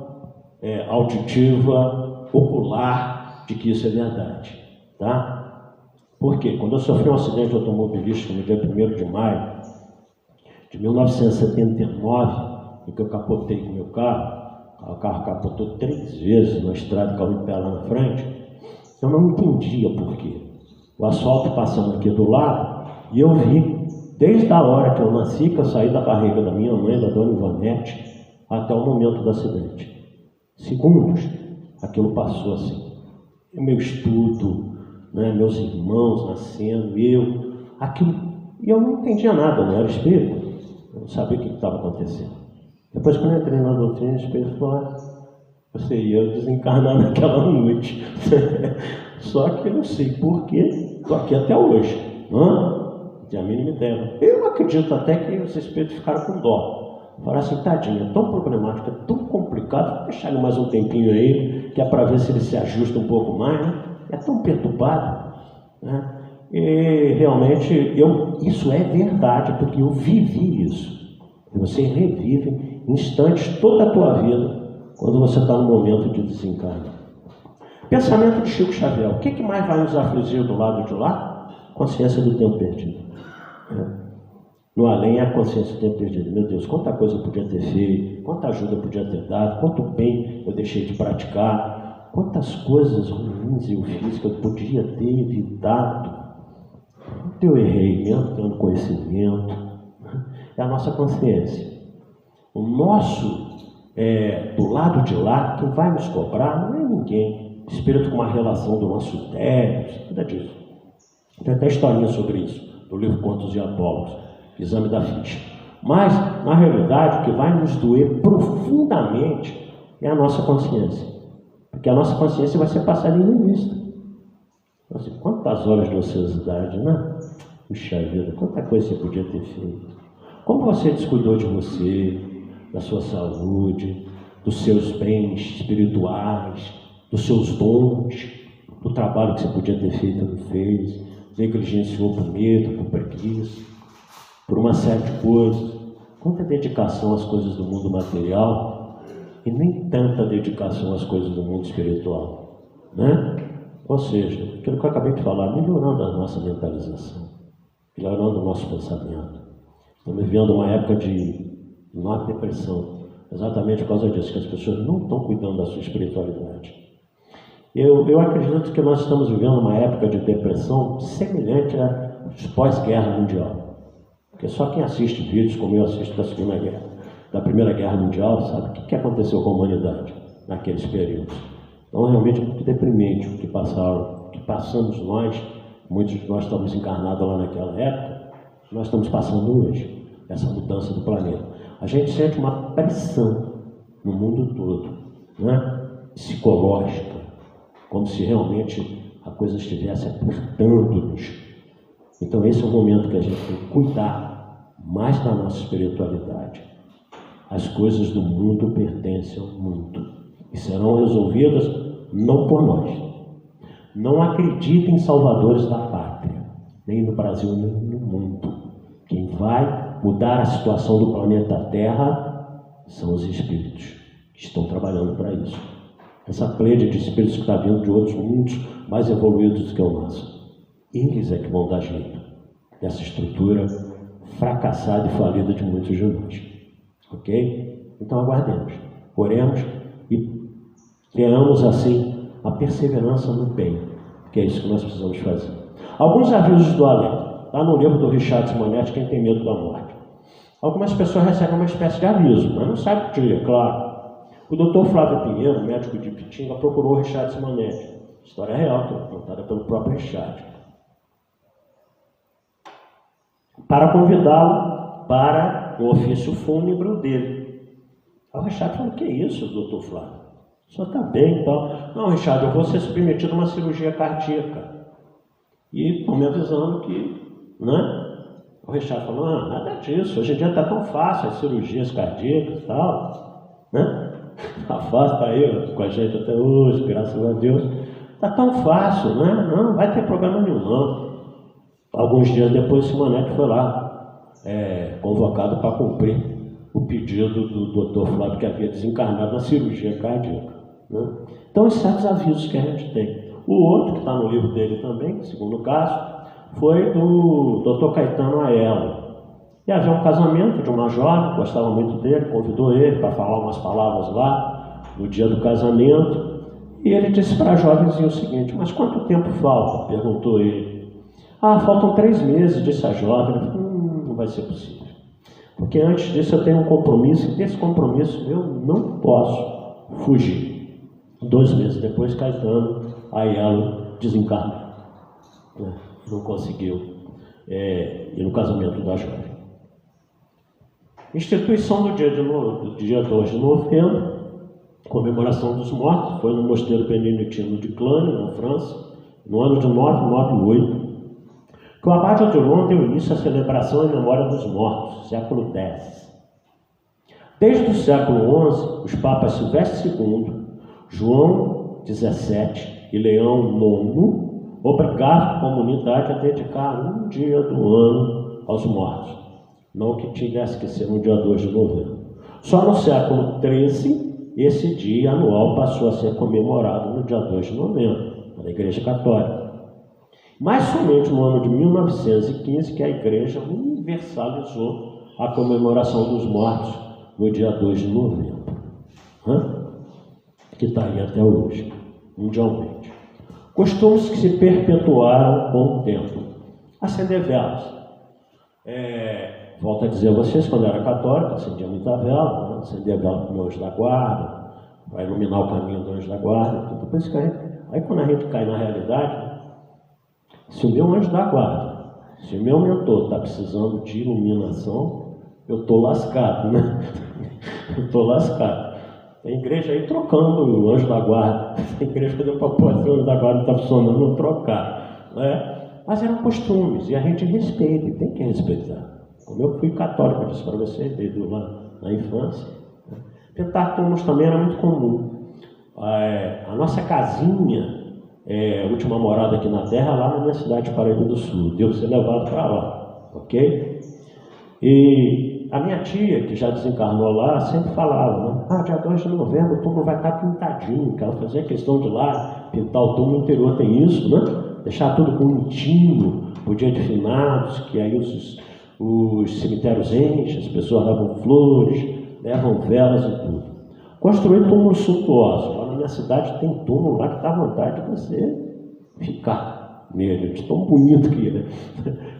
auditiva, ocular, de que isso é verdade. Tá? Por quê? Quando eu sofri um acidente automobilístico no dia 1º de maio de 1979, em que eu capotei com o meu carro, o carro capotou 3 vezes na estrada, caiu em pé lá na frente, eu não entendia por quê. O asfalto passando aqui do lado, e eu vi, desde a hora que eu nasci, que eu saí da barriga da minha mãe, da dona Ivonete, até o momento do acidente. Segundos, aquilo passou assim. O meu estudo, né, meus irmãos nascendo, aquilo, e eu não entendia nada, não era espírito, eu não sabia o que estava acontecendo. Depois, quando eu entrei na doutrina, o espírito falou: você ia desencarnar naquela noite. Só que eu não sei porquê, estou aqui até hoje, não tinha a mínima ideia. Eu acredito até que os espíritos ficaram com dó. Falaram assim: tadinho, é tão problemático, é tão complicado, vou deixar ele mais um tempinho aí, que é para ver se ele se ajusta um pouco mais, né? É tão perturbado, né? E realmente, isso é verdade, porque eu vivi isso. E você revive instantes toda a tua vida, quando você está no momento de desencarne. Pensamento de Chico Xavier: o que mais vai nos afligir do lado de lá? Consciência do tempo perdido. No além é a consciência do tempo perdido. Meu Deus, quanta coisa eu podia ter feito, quanta ajuda eu podia ter dado, quanto bem eu deixei de praticar, quantas coisas ruins eu fiz que eu podia ter evitado. Eu errei mesmo, tendo conhecimento. É a nossa consciência. O nosso, do lado de lá, quem vai nos cobrar não é ninguém. O espírito com uma relação do nosso débito, nada disso. Tem até historinha sobre isso, do livro Contos de Apólogos, exame da ficha. Mas, na realidade, o que vai nos doer profundamente é a nossa consciência. Porque a nossa consciência vai ser passada em revista. Nossa, quantas horas de ociosidade, né? Puxa vida, quanta coisa você podia ter feito. Como você descuidou de você, da sua saúde, dos seus bens espirituais, dos seus dons, do trabalho que você podia ter feito e não fez, negligenciou por medo, por preguiça, por uma série de coisas. Quanta dedicação às coisas do mundo material e nem tanta dedicação às coisas do mundo espiritual, né? Ou seja, aquilo que eu acabei de falar, melhorando a nossa mentalização, melhorando o nosso pensamento. Estamos vivendo uma época de enorme depressão, exatamente por causa disso, que as pessoas não estão cuidando da sua espiritualidade. Eu acredito que nós estamos vivendo uma época de depressão semelhante à pós-guerra mundial. Porque só quem assiste vídeos como eu assisto da Segunda Guerra, da Primeira Guerra Mundial, sabe o que aconteceu com a humanidade naqueles períodos. Então, realmente é muito deprimente o que passamos nós, muitos de nós estamos encarnados lá naquela época, nós estamos passando hoje, essa mudança do planeta. A gente sente uma pressão no mundo todo, né? Psicológica, como se realmente a coisa estivesse apertando-nos. Então esse é o momento que a gente tem que cuidar mais da nossa espiritualidade. As coisas do mundo pertencem ao mundo e serão resolvidas não por nós. Não acreditem em salvadores da pátria, nem no Brasil, nem no mundo. Quem vai mudar a situação do planeta Terra são os espíritos que estão trabalhando para isso. Essa plede de espíritos que está vindo de outros mundos mais evoluídos do que o nosso. Eles é que vão dar jeito dessa estrutura fracassada e falida de muitos de nós. Ok? Então aguardemos, oremos e tenhamos assim a perseverança no bem, que é isso que nós precisamos fazer. Alguns avisos do além, lá no livro do Richard Simonetti, Quem Tem Medo da Morte. Algumas pessoas recebem uma espécie de aviso, mas não sabe o dia, claro. O Dr. Flávio Pinheiro, médico de Pitinga, procurou o Richard Simonetti. História real, contada pelo próprio Richard, para convidá-lo para o ofício fúnebre dele. Aí o Richard falou: que é isso, doutor Flávio? O senhor está bem e tal. Não, Richard, eu vou ser submetido a uma cirurgia cardíaca. E estão me avisando que, né? O Richard falou: não, nada disso, hoje em dia está tão fácil as cirurgias cardíacas e tal, né? Está fácil, está aí com a gente até hoje, graças a Deus. Está tão fácil, né? Não vai ter problema nenhum, não. Alguns dias depois, Simonetti foi lá, convocado para cumprir o pedido do Dr. Flávio, que havia desencarnado na cirurgia cardíaca, né? Então, esses certos avisos que a gente tem. O outro, que está no livro dele também, segundo caso, foi do Dr. Caetano Aiello. E havia um casamento de uma jovem, gostava muito dele, convidou ele para falar umas palavras lá no dia do casamento. E ele disse para a jovenzinha o seguinte: mas quanto tempo falta? Perguntou ele. Ah, faltam 3 meses, disse a jovem. Não vai ser possível. Porque antes disso eu tenho um compromisso, e desse compromisso eu não posso fugir. 2 meses depois, Caetano Aiello desencarnou. Não conseguiu ir no casamento da jovem. Instituição do dia 2 de novembro, comemoração dos mortos, foi no Mosteiro Beneditino de Clane, na França, no ano de 998, que o abade Odilon deu início à celebração em memória dos mortos, século X. Desde o século XI, os papas Silvestre II, João XVII e Leão IX obrigavam a comunidade a dedicar um dia do ano aos mortos, não que tivesse que ser no dia 2 de novembro. Só no século XIII, esse dia anual passou a ser comemorado no dia 2 de novembro, pela Igreja Católica. Mas somente no ano de 1915 que a Igreja universalizou a comemoração dos mortos no dia 2 de novembro, que está aí até hoje, mundialmente. Costumes que se perpetuaram com o tempo. Acender velas. Volto a dizer a vocês, quando eu era católico, acendia muita vela, né? Acendia vela para o meu anjo da guarda, para iluminar o caminho do anjo da guarda. Tudo. Por isso que aí quando a gente cai na realidade, se o meu anjo da guarda, se o meu mentor está precisando de iluminação, eu estou lascado, né? Eu estou lascado. Tem igreja aí trocando o anjo da guarda. Tem igreja fazendo propósito, o anjo da guarda está funcionando, não trocar, né? Mas eram costumes, e a gente respeita, e tem que respeitar. Como eu fui católico, eu disse para vocês, desde lá na infância, né? Pintar túmulos também era muito comum. A nossa casinha, última morada aqui na terra, lá na minha cidade de Paraíba do Sul, devo ser levado para lá, ok? E a minha tia, que já desencarnou lá, sempre falava, né? Dia 2 de novembro o túmulo vai estar pintadinho, que ela fazia questão de ir lá pintar o túmulo. No interior tem isso, né? Deixar tudo bonitinho, o dia de finados, que aí os cemitérios enchem, as pessoas levam flores, levam velas e tudo. Construir túmulos suntuosos. Lá na minha cidade tem túmulo lá que dá vontade de você ficar nele, de tão bonito que é.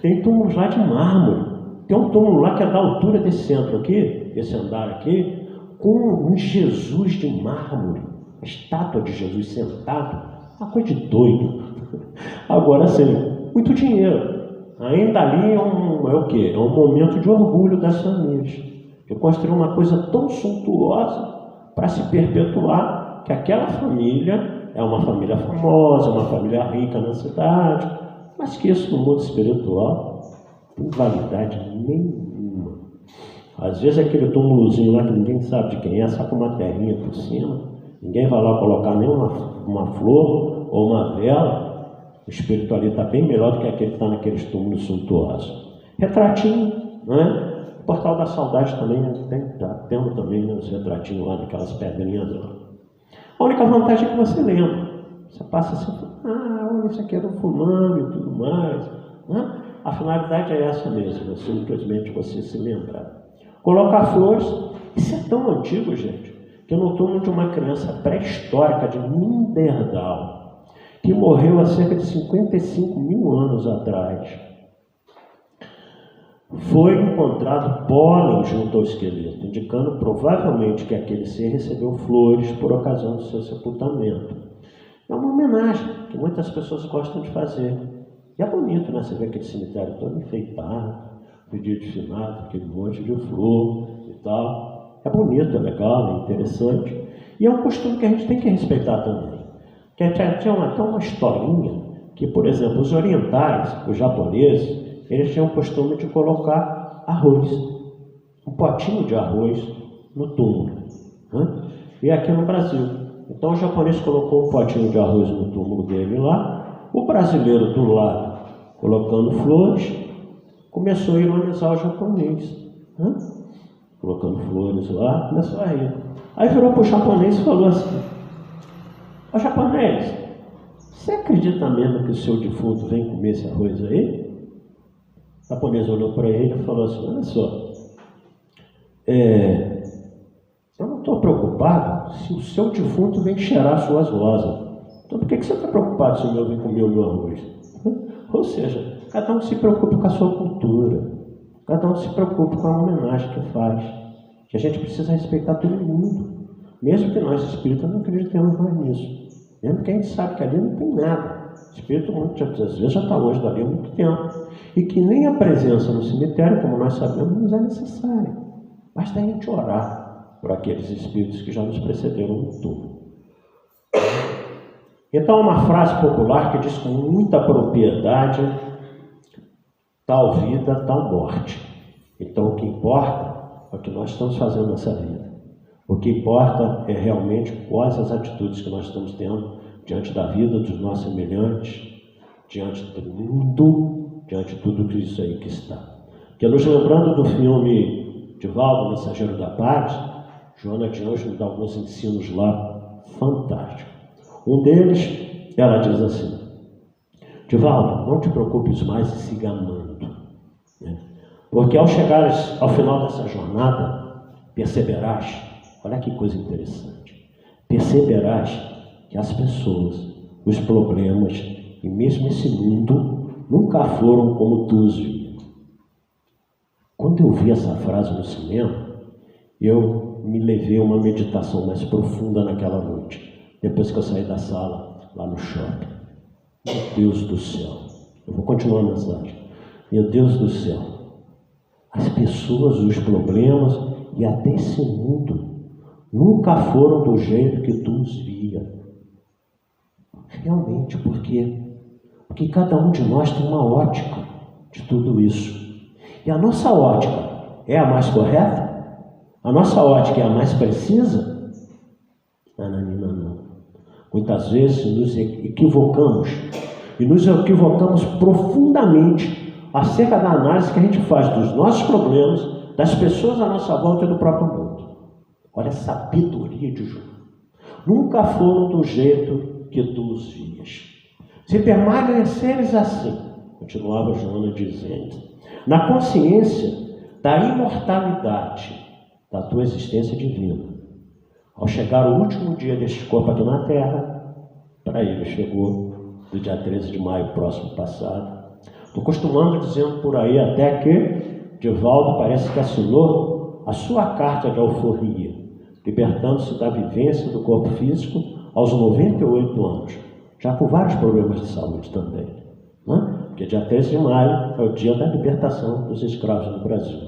Tem túmulos lá de mármore. Tem um túmulo lá que é da altura desse centro aqui, esse andar aqui, com um Jesus de mármore, a estátua de Jesus sentado, uma coisa de doido. Agora sim, muito dinheiro. Ainda ali é o quê? É um momento de orgulho das famílias. Eu construí uma coisa tão suntuosa para se perpetuar que aquela família é uma família famosa, uma família rica na cidade, mas que isso no mundo espiritual não tem validade nenhuma. Às vezes aquele túmulozinho lá que ninguém sabe de quem é, só com uma terrinha por cima, ninguém vai lá colocar nem uma flor ou uma vela. O espírito ali está bem melhor do que aquele que está naqueles túmulos suntuosos. Retratinho, né? O Portal da Saudade também, está tendo também, né, os retratinhos lá, daquelas pedrinhas lá. A única vantagem é que você lembra. Você passa assim, olha, isso aqui era um fulano e tudo mais, né? A finalidade é essa mesmo, simplesmente você se lembrar. Colocar flores, isso é tão antigo, gente, que no túmulo de uma criança pré-histórica de Minderdal, que morreu há cerca de 55 mil anos atrás, foi encontrado pólen junto ao esqueleto, indicando provavelmente que aquele ser recebeu flores por ocasião do seu sepultamento. É uma homenagem que muitas pessoas gostam de fazer. E é bonito, né? Você vê aquele cemitério todo enfeitado, no dia de finado, aquele monte de flor e tal. É bonito, é legal, é interessante. E é um costume que a gente tem que respeitar também. Que tinha uma historinha que, por exemplo, os orientais, os japoneses, eles tinham o costume de colocar arroz, um potinho de arroz no túmulo, né? E aqui no Brasil. Então o japonês colocou um potinho de arroz no túmulo dele lá, o brasileiro do lado colocando flores, começou a ironizar o japonês, né? Colocando flores lá, começou a rir. Aí virou para o japonês e falou assim: ó japonês, você acredita mesmo que o seu defunto vem comer esse arroz aí? O japonês olhou para ele e falou assim, olha só, eu não estou preocupado se o seu defunto vem cheirar suas rosas. Então por que você está preocupado se o meu vem comer o meu arroz? Ou seja, cada um se preocupa com a sua cultura, cada um se preocupa com a homenagem que faz. Que a gente precisa respeitar todo mundo, mesmo que nós espíritas não acreditemos mais nisso. Mesmo que a gente sabe que ali não tem nada. O espírito muitas vezes já está longe dali há muito tempo. E que nem a presença no cemitério, como nós sabemos, nos é necessária. Basta a gente orar por aqueles espíritos que já nos precederam no túmulo. Então, uma frase popular que diz com muita propriedade: tal vida, tal morte. Então, o que importa é o que nós estamos fazendo nessa vida. O que importa é realmente quais as atitudes que nós estamos tendo diante da vida dos nossos semelhantes, diante do mundo, diante de tudo isso aí que está. Porque nos lembrando do filme Divaldo, Mensageiro da Paz, Joana de Anjos nos dá alguns ensinos lá fantásticos. Um deles, ela diz assim: Divaldo, não te preocupes mais e siga amando, né? Porque ao chegares ao final dessa jornada, perceberás, olha que coisa interessante, perceberás que as pessoas, os problemas e mesmo esse mundo nunca foram como tu os vias. Quando eu vi essa frase no cinema, eu me levei a uma meditação mais profunda naquela noite, depois que eu saí da sala, lá no shopping. Meu Deus do céu, eu vou continuar a mensagem. Meu Deus do céu, as pessoas, os problemas e até esse mundo nunca foram do jeito que tu os via. Realmente, por quê? Porque cada um de nós tem uma ótica de tudo isso. E a nossa ótica é a mais correta? A nossa ótica é a mais precisa? Nananina, não. Muitas vezes nos equivocamos. E nos equivocamos profundamente acerca da análise que a gente faz dos nossos problemas, das pessoas à nossa volta e do próprio mundo. Olha a sabedoria de João. Nunca foram do jeito que tu os vias. Se permaneceres assim, continuava Joana dizendo, na consciência da imortalidade da tua existência divina, ao chegar o último dia deste corpo aqui na Terra, para ele chegou do dia 13 de maio próximo passado. Estou costumando dizendo por aí até que Divaldo parece que assinou a sua carta de alforria, libertando-se da vivência do corpo físico aos 98 anos, já com vários problemas de saúde também, né? Porque dia 13 de maio é o dia da libertação dos escravos no Brasil.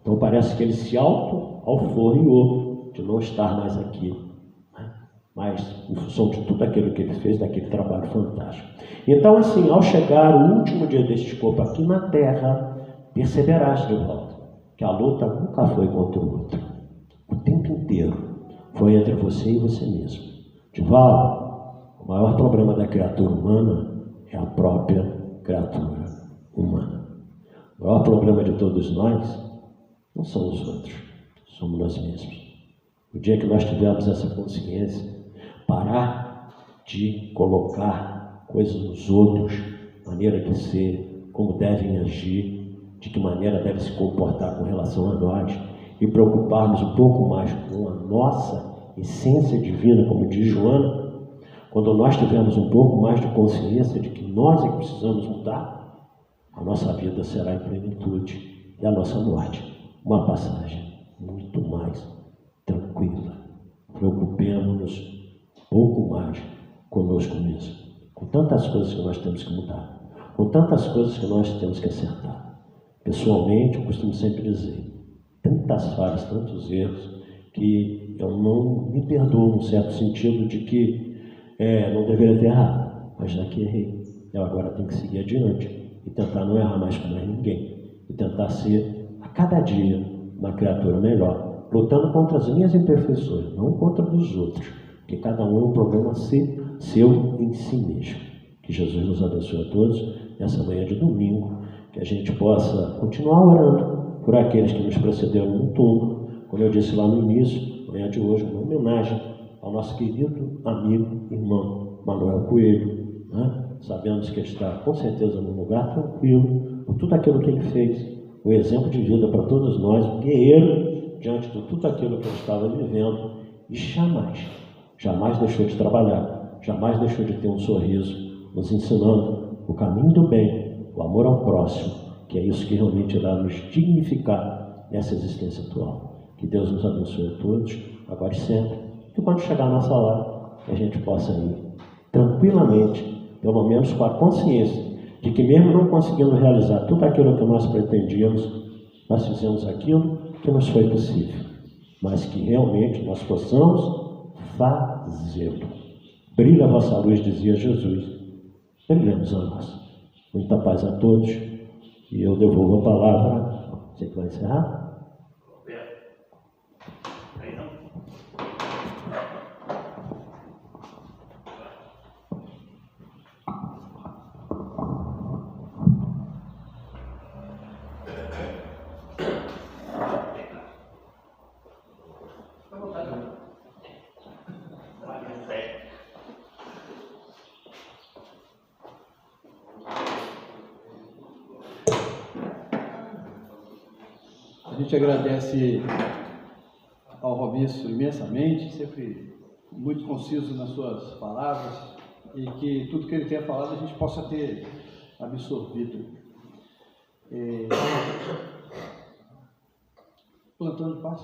Então parece que ele se auto-alforriou de não estar mais aqui, né? Mas em função de tudo aquilo que ele fez, daquele trabalho fantástico. Então assim, ao chegar o último dia deste corpo aqui na Terra, perceberás, Divaldo, que a luta nunca foi contra o outro. O tempo inteiro foi entre você e você mesmo. Divaldo, o maior problema da criatura humana é a própria criatura humana. O maior problema de todos nós não são os outros, somos nós mesmos. O dia que nós tivermos essa consciência, parar de colocar coisas nos outros, maneira de ser, como devem agir, de que maneira deve se comportar com relação a nós, e preocuparmos um pouco mais com a nossa essência divina, como diz Joana, quando nós tivermos um pouco mais de consciência de que nós é que precisamos mudar, a nossa vida será em plenitude e a nossa morte uma passagem muito mais tranquila. Preocupemos-nos um pouco mais conosco mesmo, com tantas coisas que nós temos que mudar, com tantas coisas que nós temos que acertar. Pessoalmente, eu costumo sempre dizer, tantas falhas, tantos erros, que eu não me perdoo, num certo sentido de que não deveria ter errado, mas já que errei, eu agora tenho que seguir adiante e tentar não errar mais com mais ninguém, e tentar ser, a cada dia, uma criatura melhor, lutando contra as minhas imperfeições, não contra dos outros, porque cada um é um problema seu em si mesmo. Que Jesus nos abençoe a todos nessa manhã de domingo, que a gente possa continuar orando por aqueles que nos precederam no túmulo, como eu disse lá no início, manhã de hoje, uma homenagem ao nosso querido amigo, irmão Manuel Coelho, né? Sabemos que ele está com certeza num lugar tranquilo, por tudo aquilo que ele fez, um exemplo de vida para todos nós, um guerreiro diante de tudo aquilo que ele estava vivendo, e jamais deixou de trabalhar, jamais deixou de ter um sorriso, nos ensinando o caminho do bem, o amor ao próximo, que é isso que realmente irá nos dignificar nessa existência atual. Que Deus nos abençoe a todos, agora e sempre, que quando chegar a nossa hora, a gente possa ir tranquilamente, pelo menos com a consciência de que mesmo não conseguindo realizar tudo aquilo que nós pretendíamos, nós fizemos aquilo que nos foi possível, mas que realmente nós possamos fazê-lo. Brilha a vossa luz, dizia Jesus, brilhemos a nós. Muita paz a todos, e eu devolvo a palavra. Você que vai encerrar? A gente agradece ao Robinson imensamente, sempre muito conciso nas suas palavras, e que tudo que ele tenha falado a gente possa ter absorvido. Plantando paz.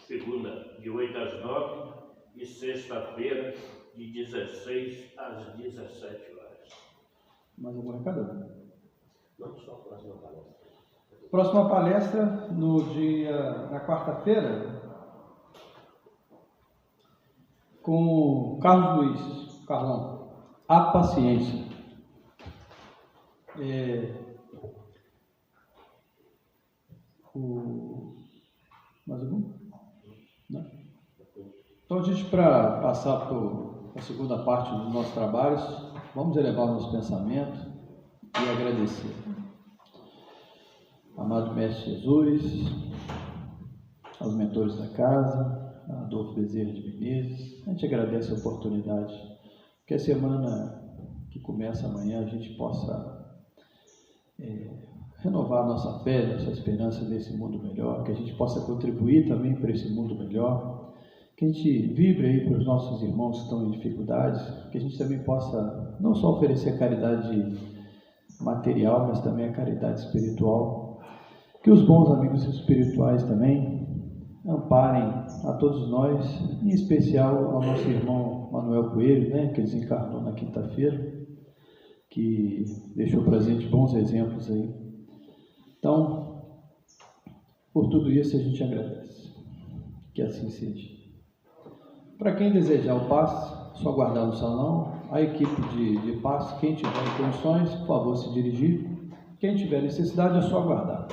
Segunda, de 8 às 9, e sexta-feira, de 16 às 17 horas. Mais algum recado? Não, só a próxima palestra. Próxima palestra na quarta-feira, com Carlos Luiz, Carlão, a paciência. Mais algum? Não? Então, a gente, para passar para a segunda parte dos nossos trabalhos, vamos elevar o nosso pensamento e agradecer. Amado Mestre Jesus, aos mentores da casa, a Adolfo Bezerra de Menezes, a gente agradece a oportunidade que a semana que começa amanhã a gente possa renovar a nossa fé, nossa esperança nesse mundo melhor, que a gente possa contribuir também para esse mundo melhor, que a gente vibre aí para os nossos irmãos que estão em dificuldades, que a gente também possa não só oferecer a caridade material, mas também a caridade espiritual. Que os bons amigos espirituais também amparem a todos nós, em especial ao nosso irmão Manuel Coelho, né, que desencarnou na quinta-feira, que deixou para a gente bons exemplos aí. Então, por tudo isso a gente agradece. Que assim seja. Para quem desejar o passe, só aguardar no salão. A equipe de passe, quem tiver em condições, por favor, se dirigir. Quem tiver necessidade, é só aguardar.